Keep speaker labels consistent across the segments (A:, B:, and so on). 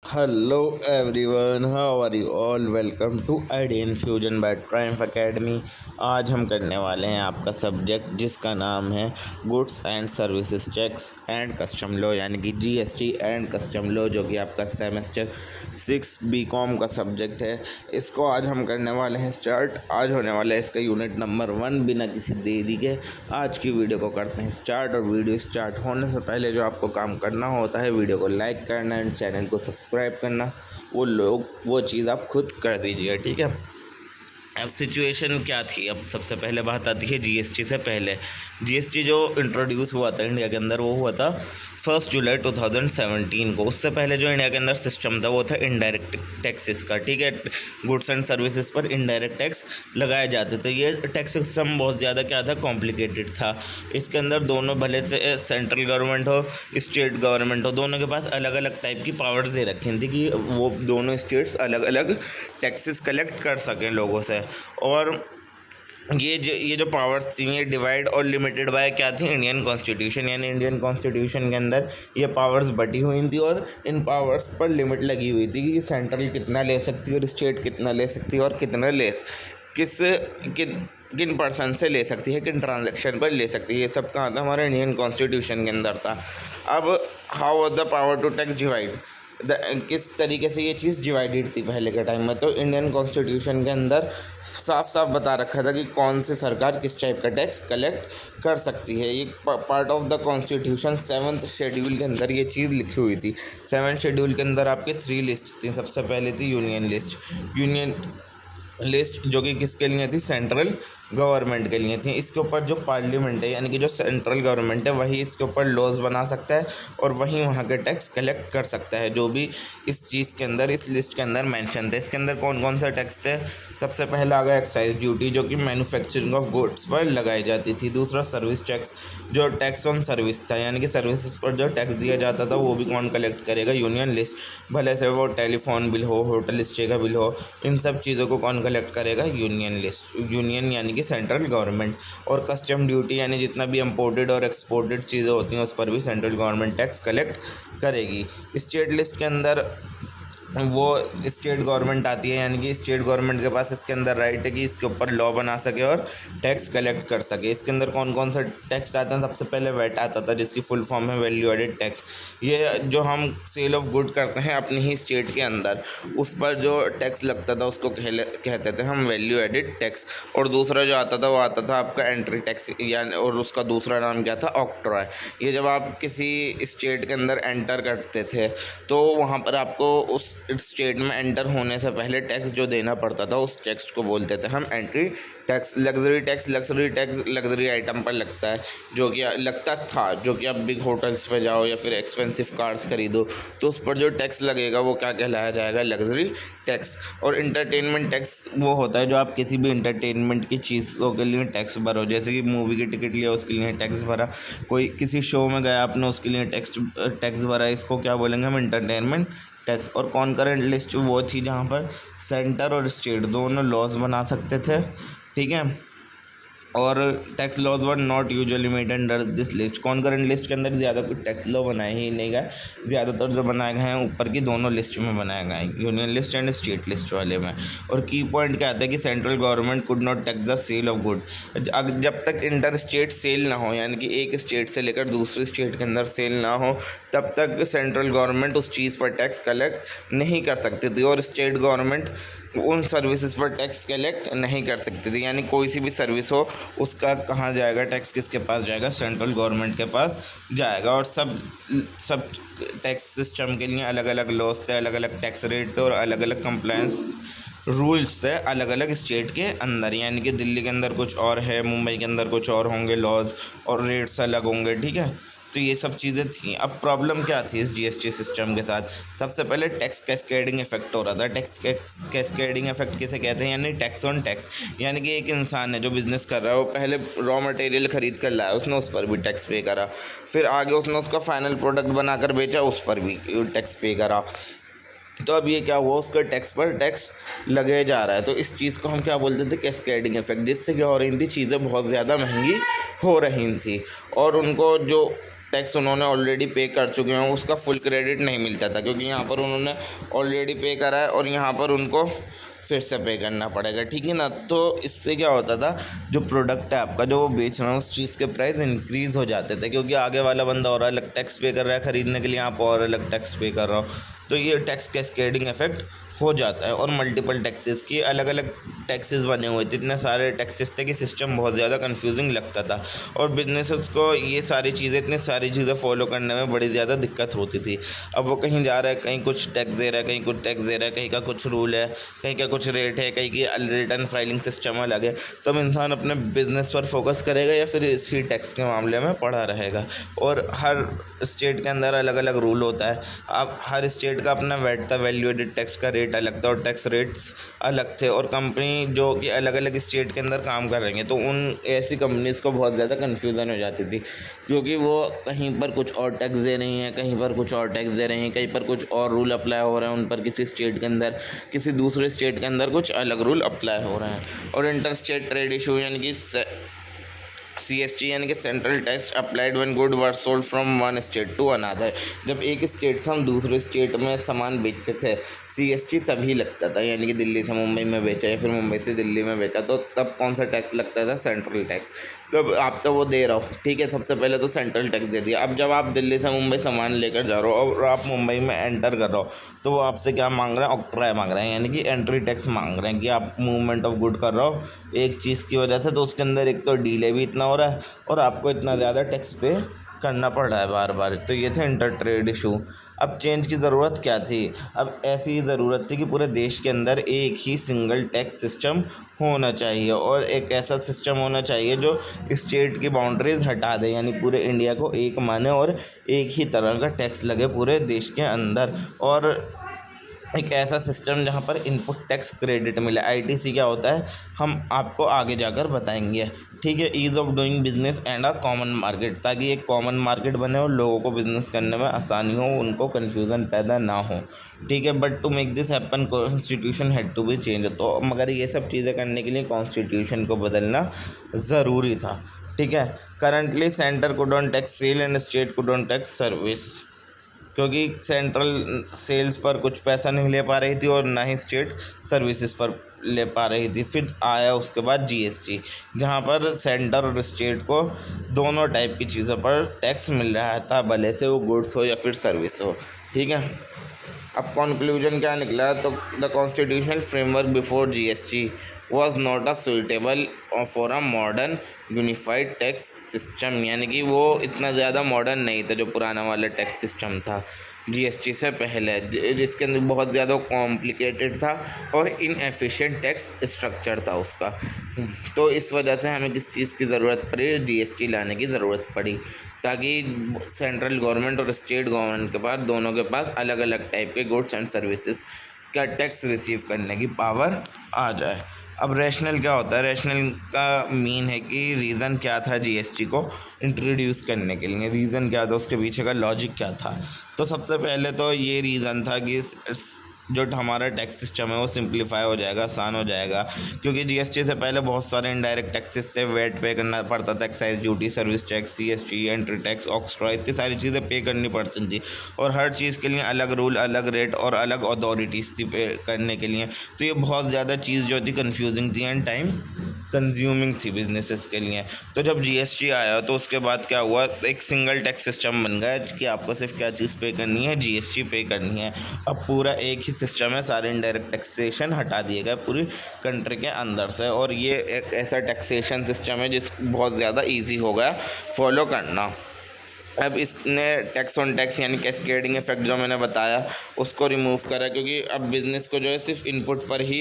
A: Hello everyone, how are you all? Welcome to ID Infusion by Triumph Academy। आज हम करने वाले हैं आपका सब्जेक्ट जिसका नाम है goods and services tax and custom law यानी कि जीएसटी एंड कस्टम लॉ, जो कि आपका सेमेस्टर 6 बीकॉम का सब्जेक्ट है। इसको आज हम करने वाले हैं स्टार्ट। आज होने वाला है इसका यूनिट नंबर 1। बिना किसी देरी के आज की वीडियो को करते हैं स्टार्ट। और वीडियो स्टार्ट होने से पहले जो आपको काम करना होता है, वीडियो को लाइक करना एंड चैनल को सब्सक्राइब करना, वो चीज़ आप खुद कर दीजिए, ठीक है। अब सिचुएशन क्या थी, अब सबसे पहले बात आती है जीएसटी से पहले। जीएसटी जो इंट्रोड्यूस हुआ था इंडिया के अंदर वो हुआ था 1 जुलाई 2017 को। उससे पहले जो इंडिया के अंदर सिस्टम था वो था इनडायरेक्ट टैक्सेस का, ठीक है। गुड्स एंड सर्विसेज पर इनडायरेक्ट टैक्स लगाए जाते थे। ये टैक्स सिस्टम बहुत ज़्यादा क्या था, कॉम्प्लिकेटेड था। इसके अंदर दोनों, भले से सेंट्रल गवर्नमेंट हो स्टेट गवर्नमेंट हो, दोनों के पास अलग अलग टाइप की पावर्स दे रखी थी कि वो दोनों स्टेट्स अलग अलग टैक्सेस कलेक्ट कर सकें लोगों से। और ये जो पावर्स थी ये डिवाइड और लिमिटेड बाय क्या थी, इंडियन कॉन्स्टिट्यूशन। यानी इंडियन कॉन्स्टिट्यूशन के अंदर ये पावर्स बटी हुई थी और इन पावर्स पर लिमिट लगी हुई थी कि सेंट्रल कितना ले सकती है और स्टेट कितना ले सकती है और किन पर्सन से ले सकती है, किन ट्रांजैक्शन पर ले सकती है। ये सब कहाँ था, हमारे इंडियन कॉन्स्टिट्यूशन के अंदर था। अब how was the power to tax divide, किस तरीके से ये चीज़ डिवाइडेड थी पहले के टाइम में। तो इंडियन कॉन्स्टिट्यूशन के अंदर साफ साफ बता रखा था कि कौन सी सरकार किस टाइप का टैक्स कलेक्ट कर सकती है। ये part of the constitution 7th schedule के अंदर ये चीज़ लिखी हुई थी। 7th शेड्यूल के अंदर आपके 3 लिस्ट थी। सबसे पहले थी यूनियन लिस्ट जो कि किसके लिए थी, सेंट्रल गवर्नमेंट के लिए थी। इसके ऊपर जो पार्लियामेंट है यानी कि जो सेंट्रल गवर्नमेंट है वही इसके ऊपर लॉज बना सकता है और वही वहाँ के टैक्स कलेक्ट कर सकता है, जो भी इस चीज़ के अंदर, इस लिस्ट के अंदर मेंशन थे। इसके अंदर कौन कौन से टैक्स थे, सबसे पहला आ गया एक्साइज ड्यूटी जो कि मैन्युफैक्चरिंग ऑफ गुड्स पर लगाई जाती थी। दूसरा सर्विस टैक्स जो टैक्स ऑन सर्विस था, यानी कि सर्विसेज पर जो टैक्स दिया जाता था वो भी कौन कलेक्ट करेगा, यूनियन लिस्ट। भले से वो टेलीफोन बिल हो, होटल स्टे का बिल हो, इन सब चीज़ों को कौन कलेक्ट करेगा, यूनियन लिस्ट, यूनियन यानी कि सेंट्रल गवर्नमेंट। और कस्टम ड्यूटी यानी जितना भी इम्पोर्टेड और एक्सपोर्टेड चीज़ें होती हैं उस पर भी सेंट्रल गवर्नमेंट टैक्स कलेक्ट करेगी। स्टेट लिस्ट के अंदर वो स्टेट गवर्नमेंट आती है, यानी कि स्टेट गवर्नमेंट के पास इसके अंदर राइट है कि इसके ऊपर लॉ बना सके और टैक्स कलेक्ट कर सके। इसके अंदर कौन कौन सा टैक्स आते हैं, सबसे पहले वैट आता था जिसकी फुल फॉर्म है वैल्यू एडेड टैक्स। ये जो हम सेल ऑफ गुड करते हैं अपनी ही स्टेट के अंदर, उस पर जो टैक्स लगता था उसको कहते थे हम वैल्यू एडेड टैक्स। और दूसरा जो आता था वो आता था आपका एंट्री टैक्स, यानी और उसका दूसरा नाम क्या था, ऑक्ट्रॉय। ये जब आप किसी स्टेट के अंदर एंटर करते थे तो वहाँ पर आपको उस स्टेट में एंटर होने से पहले टैक्स जो देना पड़ता था उस टैक्स को बोलते थे हम entry tax. Luxury tax luxury item पर लगता है, जो कि लगता था, जो कि आप बिग होटल्स पे जाओ या फिर एक्सपेंसिव कार्स खरीदो तो उस पर जो टैक्स लगेगा वो क्या कहलाया जाएगा, लग्जरी टैक्स। और इंटरटेनमेंट टैक्स वो होता है जो आप किसी भी इंटरटेनमेंट की चीज़ों के लिए टैक्स भरो, जैसे कि मूवी की टिकट लिया उसके लिए टैक्स भरा, कोई किसी शो में गया आपने उसके लिए टैक्स भरा, इसको क्या बोलेंगे हम, इंटरटेनमेंट टैक्स। और कॉन्करेंट लिस्ट वो थी जहाँ पर सेंटर और स्टेट दोनों लॉज बना सकते थे, ठीक है। और tax laws were not usually made under this list. Concurrent list के अंदर ज़्यादा कोई टैक्स लॉ बनाए ही नहीं गए, ज़्यादातर जो बनाए गए हैं ऊपर की दोनों लिस्ट में बनाए गए हैं, union list and state list वाले में। और की पॉइंट क्या आता है कि central government could not tax the sale of good. जब तक इंटर स्टेट सेल ना हो, यानी कि एक स्टेट से लेकर दूसरी स्टेट के अंदर सेल ना हो, तब तक सेंट्रल गवर्नमेंट उस चीज़ पर टैक्स कलेक्ट नहीं कर सकती थी और स्टेट गवर्नमेंट उन सर्विसेज पर टैक्स कलेक्ट नहीं कर सकती थी। यानी कोई सी भी सर्विस हो उसका कहाँ जाएगा टैक्स, किसके पास जाएगा, सेंट्रल गवर्नमेंट के पास जाएगा। और सब टैक्स सिस्टम के लिए अलग अलग लॉज थे, अलग अलग टैक्स रेट थे और अलग अलग कंप्लायंस रूल्स थे अलग अलग स्टेट के अंदर। यानी कि दिल्ली के अंदर कुछ और है, मुंबई के अंदर कुछ और होंगे लॉज और रेट्स अलग होंगे, ठीक है। तो ये सब चीज़ें थी। अब प्रॉब्लम क्या थी इस जीएसटी सिस्टम के साथ, सबसे पहले टैक्स कैस्केडिंग इफेक्ट हो रहा था। टैक्स कैस्केडिंग इफेक्ट किसे कहते हैं, यानी टैक्स ऑन टैक्स। यानी कि एक इंसान है जो बिज़नेस कर रहा है, वो पहले रॉ मटेरियल ख़रीद कर लाया, उसने उस पर भी टैक्स पे करा, फिर आगे उसने उसका फाइनल प्रोडक्ट बनाकर बेचा, उस पर भी टैक्स पे करा। तो अब ये क्या हुआ, उसका टैक्स पर टैक्स लगे जा रहा है। तो इस चीज़ को हम क्या बोलते थे, कैस्केडिंग इफेक्ट। जिससे क्या हो रही थी, चीज़ें बहुत ज़्यादा महंगी हो रही थी और उनको जो टैक्स उन्होंने ऑलरेडी पे कर चुके हैं उसका फुल क्रेडिट नहीं मिलता था, क्योंकि यहाँ पर उन्होंने ऑलरेडी पे करा है और यहाँ पर उनको फिर से पे करना पड़ेगा, ठीक है ना। तो इससे क्या होता था, जो प्रोडक्ट है आपका जो वो बेच रहा है उस चीज़ के प्राइस इंक्रीज़ हो जाते थे, क्योंकि आगे वाला बंदा और अलग टैक्स पे कर रहा है ख़रीदने के लिए, आप और अलग टैक्स पे कर रहा हो, तो ये टैक्स कैस्केडिंग इफेक्ट हो जाता है। और मल्टीपल टैक्सेस की अलग अलग टैक्सेस बने हुए थे, इतने सारे टैक्सेस थे कि सिस्टम बहुत ज़्यादा कंफ्यूजिंग लगता था और बिजनेसेस को ये सारी चीज़ें इतनी सारी चीज़ें फॉलो करने में बड़ी ज़्यादा दिक्कत होती थी। अब वो कहीं जा रहा है, कहीं कुछ टैक्स दे रहा है, कहीं कुछ टैक्स दे रहा है, कहीं का कुछ रूल है, कहीं का कुछ रेट है, कहीं की रिटर्न फाइलिंग सिस्टम अलग है। तब इंसान अपने बिजनेस पर फोकस करेगा या फिर इसी टैक्स के मामले में पड़ा रहेगा। और हर स्टेट के अंदर अलग अलग रूल होता है। अब हर स्टेट का अपना वैट था, वैल्यू एडेड टैक्स का रेट अलग था और टैक्स रेट्स अलग थे। और कंपनी जो कि अलग अलग स्टेट के अंदर काम कर रही हैं तो उन ऐसी कंपनीज़ को बहुत ज़्यादा कन्फ्यूज़न हो जाती थी, क्योंकि वो कहीं पर कुछ और टैक्स दे रही हैं, कहीं पर कुछ और टैक्स दे रही हैं, कहीं पर कुछ और रूल अप्लाई हो रहे हैं उन पर, किसी स्टेट के अंदर, किसी दूसरे स्टेट के अंदर कुछ अलग रूल अप्लाई हो रहे हैं। और इंटर स्टेट ट्रेड इशू यानी कि CST यानी कि central tax applied when good were sold from one state to another. जब एक स्टेट से हम दूसरे स्टेट में सामान बेचते थे CST तभी लगता था, यानी कि दिल्ली से मुंबई में बेचा या फिर मुंबई से दिल्ली में बेचा तो तब कौन सा टैक्स लगता था, सेंट्रल टैक्स। तब आप तो वो दे रहा हो, ठीक है, सबसे पहले तो सेंट्रल टैक्स दे दिया। अब जब आप दिल्ली से मुंबई सामान लेकर जा रहे हो और आप मुंबई में एंटर कर रहे हो तो वो आपसे क्या मांग रहे हैं, ऑक्ट्राय मांग रहे हैं, यानी कि एंट्री टैक्स मांग रहे हैं कि आप मूवमेंट ऑफ गुड कर रहे हो एक चीज़ की वजह से, तो उसके अंदर एक तो डीले भी इतना हो रहा है और आपको इतना ज़्यादा टैक्स पे करना पड़ रहा है बार बार। तो ये थे इंटर ट्रेड इशू। अब चेंज की ज़रूरत क्या थी, अब ऐसी ज़रूरत थी कि पूरे देश के अंदर एक ही सिंगल टैक्स सिस्टम होना चाहिए और एक ऐसा सिस्टम होना चाहिए जो स्टेट की बाउंड्रीज हटा दे, यानी पूरे इंडिया को एक माने और एक ही तरह का टैक्स लगे पूरे देश के अंदर। और एक ऐसा सिस्टम जहाँ पर इनपुट टैक्स क्रेडिट मिले। ITC क्या होता है हम आपको आगे जाकर बताएंगे, ठीक है। Ease of doing business and a common market, ताकि एक कॉमन मार्केट बने और लोगों को बिजनेस करने में आसानी हो, उनको कन्फ्यूज़न पैदा ना हो, ठीक है। But to make this happen constitution had to be change, तो मगर ये सब चीज़ें करने के लिए कॉन्स्टिट्यूशन को बदलना ज़रूरी था, ठीक है। Currently centre could on tax cell and state could on tax service, क्योंकि सेंट्रल सेल्स पर कुछ पैसा नहीं ले पा रही थी और ना ही स्टेट सर्विसेज पर ले पा रही थी। फिर आया उसके बाद GST, जहाँ पर सेंटर और स्टेट को दोनों टाइप की चीज़ों पर टैक्स मिल रहा था, भले से वो गुड्स हो या फिर सर्विस हो, ठीक है। अब कंक्लूजन क्या निकला, तो the constitutional framework before GST was not a suitable for a modern unified tax system, यानी कि वो इतना ज़्यादा मॉडर्न नहीं था जो पुराना वाला टैक्स सिस्टम था GST से पहले, जिसके अंदर बहुत ज़्यादा कॉम्प्लिकेटेड था और इनएफिशिएंट टैक्स स्ट्रक्चर था उसका। तो इस वजह से हमें किस चीज़ की ज़रूरत पड़ी, GST लाने की ज़रूरत पड़ी, ताकि सेंट्रल गवर्नमेंट और स्टेट गवर्नमेंट के पास दोनों के पास अलग अलग टाइप के गुड्स एंड सर्विसेज का टैक्स रिसीव करने की पावर आ जाए। अब रैशनल क्या होता है, रैशनल का मीन है कि रीज़न क्या था GST को इंट्रोड्यूस करने के लिए, रीज़न क्या था, उसके पीछे का लॉजिक क्या था। तो सबसे पहले तो ये रीज़न था कि जो हमारा टैक्स सिस्टम है वो सिंप्लीफाई हो जाएगा, आसान हो जाएगा, क्योंकि GST से पहले बहुत सारे इनडायरेक्ट टैक्सेस थे, वेट पे करना पड़ता था, excise duty, service tax, CST, entry tax, ऑक्स्ट्रा, इतनी सारी चीज़ें पे करनी पड़ती थी और हर चीज़ के लिए अलग रूल, अलग रेट और अलग अथॉरिटीज़ थी पे करने के लिए। तो ये बहुत ज़्यादा चीज़ जो थी कन्फ्यूजिंग थी एंड टाइम कंज्यूमिंग थी बिजनेसेस के लिए। तो जब GST आया तो उसके बाद क्या हुआ, एक सिंगल टैक्स सिस्टम बन गया कि आपको सिर्फ क्या चीज़ पे करनी है, GST पे करनी है। अब पूरा एक ही सिस्टम है, सारे इनडायरेक्ट टैक्सेशन हटा दिए गए पूरी कंट्री के अंदर से, और ये एक ऐसा टैक्सेशन सिस्टम है जिस बहुत ज़्यादा ईजी हो गया फॉलो करना। अब इसने टैक्स ऑन टैक्स यानी कैस्केडिंग इफेक्ट जो मैंने बताया उसको रिमूव करा, क्योंकि अब बिज़नेस को जो है सिर्फ इनपुट पर ही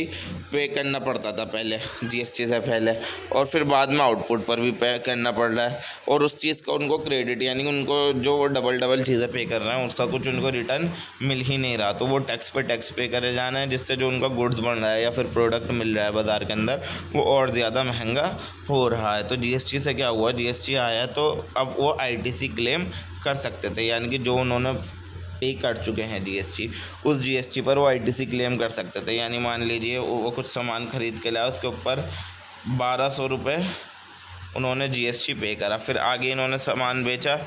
A: पे करना पड़ता था पहले GST से पहले, और फिर बाद में आउटपुट पर भी पे करना पड़ रहा है, और उस चीज़ का उनको क्रेडिट यानी उनको जो वो डबल चीज़ें पे कर रहे हैं उसका कुछ उनको रिटर्न मिल ही नहीं रहा, तो वो टैक्स पे टैक्स पे करे जाना है, जिससे जो उनका गुड्स बन रहा है या फिर प्रोडक्ट मिल रहा है बाज़ार के अंदर वो और ज़्यादा महंगा हो रहा है। तो GST से क्या हुआ, GST आया तो अब वो ITC क्लेम कर सकते थे, यानी कि जो उन्होंने पे कर चुके हैं GST, उस GST पर वो ITC क्लेम कर सकते थे। यानी मान लीजिए वो कुछ सामान ख़रीद के लाया, उसके ऊपर 1200 रुपये उन्होंने GST पे करा, फिर आगे इन्होंने सामान बेचा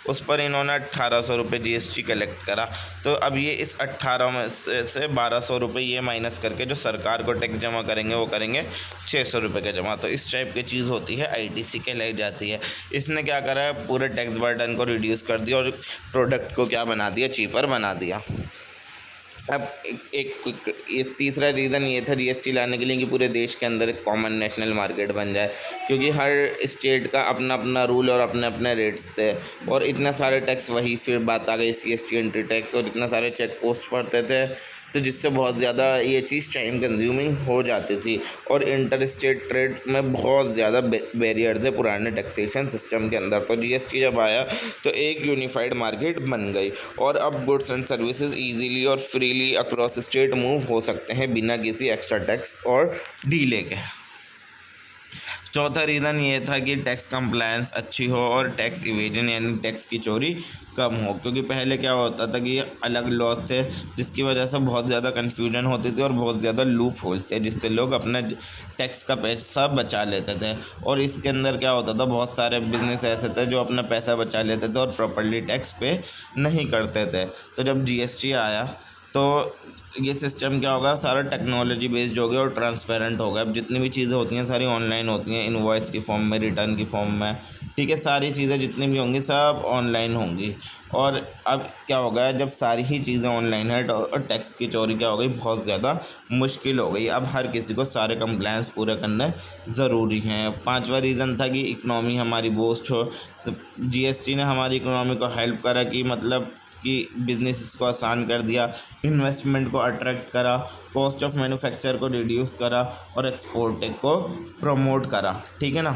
A: उस पर इन्होंने 1800 रुपये GST कलेक्ट करा। तो अब ये इस 18 में से 1200 रुपये ये माइनस करके जो सरकार को टैक्स जमा करेंगे वो करेंगे 600 रुपये का जमा। तो इस टाइप की चीज़ होती है, ITC कहलाई जाती है। इसने क्या करा है, पूरे टैक्स बर्डन को रिड्यूस कर दिया और प्रोडक्ट को क्या बना दिया, चीपर बना दिया। अब ये तीसरा रीज़न ये था GST लाने के लिए कि पूरे देश के अंदर एक कॉमन नेशनल मार्केट बन जाए, क्योंकि हर स्टेट का अपना अपना रूल और अपने अपने रेट्स थे और इतने सारे टैक्स, वही फिर बात आ गई CST एंट्री टैक्स और इतने सारे चेक पोस्ट पड़ते थे, तो जिससे बहुत ज़्यादा ये चीज़ टाइम कंज्यूमिंग हो जाती थी और इंटर स्टेट ट्रेड में बहुत ज़्यादा बैरियर थे पुराने टैक्सेशन सिस्टम के अंदर। तो GST जब आया तो एक यूनिफाइड मार्केट बन गई और अब गुड्स एंड सर्विसेज ईजीली और फ्रीली अक्रॉस स्टेट मूव हो सकते हैं बिना किसी एक्स्ट्रा टैक्स और डीले के। चौथा रीज़न ये था कि टैक्स कंप्लायंस अच्छी हो और टैक्स इवेजन यानी टैक्स की चोरी कम हो, क्योंकि पहले क्या होता था कि अलग लॉज थे जिसकी वजह से बहुत ज़्यादा कन्फ्यूजन होती थी और बहुत ज़्यादा लूप होल्स थे जिससे लोग अपना टैक्स का पैसा बचा लेते थे। और इसके अंदर क्या होता था, बहुत सारे बिजनेस ऐसे थे जो अपना पैसा बचा लेते थे और प्रॉपर्ली टैक्स पे नहीं करते थे। तो जब GST आया तो ये सिस्टम क्या होगा, सारा टेक्नोलॉजी बेस्ड हो गया और ट्रांसपेरेंट हो गया। अब जितनी भी चीज़ें होती हैं सारी ऑनलाइन होती हैं, इनवॉइस की फॉर्म में, रिटर्न की फॉर्म में, ठीक है, सारी चीज़ें जितनी भी होंगी सब ऑनलाइन होंगी। और अब क्या होगा, जब सारी ही चीज़ें ऑनलाइन है और टैक्स की चोरी क्या हो गई, बहुत ज़्यादा मुश्किल हो गई। अब हर किसी को सारे कंप्लायंस पूरे करने ज़रूरी हैं। पांचवा रीज़न था कि इकनॉमी हमारी बूस्ट हो। तो GST ने हमारी इकनॉमी को हेल्प करा कि मतलब कि बिजनेस को आसान कर दिया, इन्वेस्टमेंट को अट्रैक्ट करा, कॉस्ट ऑफ मैन्युफैक्चर को रिड्यूस करा और एक्सपोर्ट को प्रमोट करा, ठीक है ना।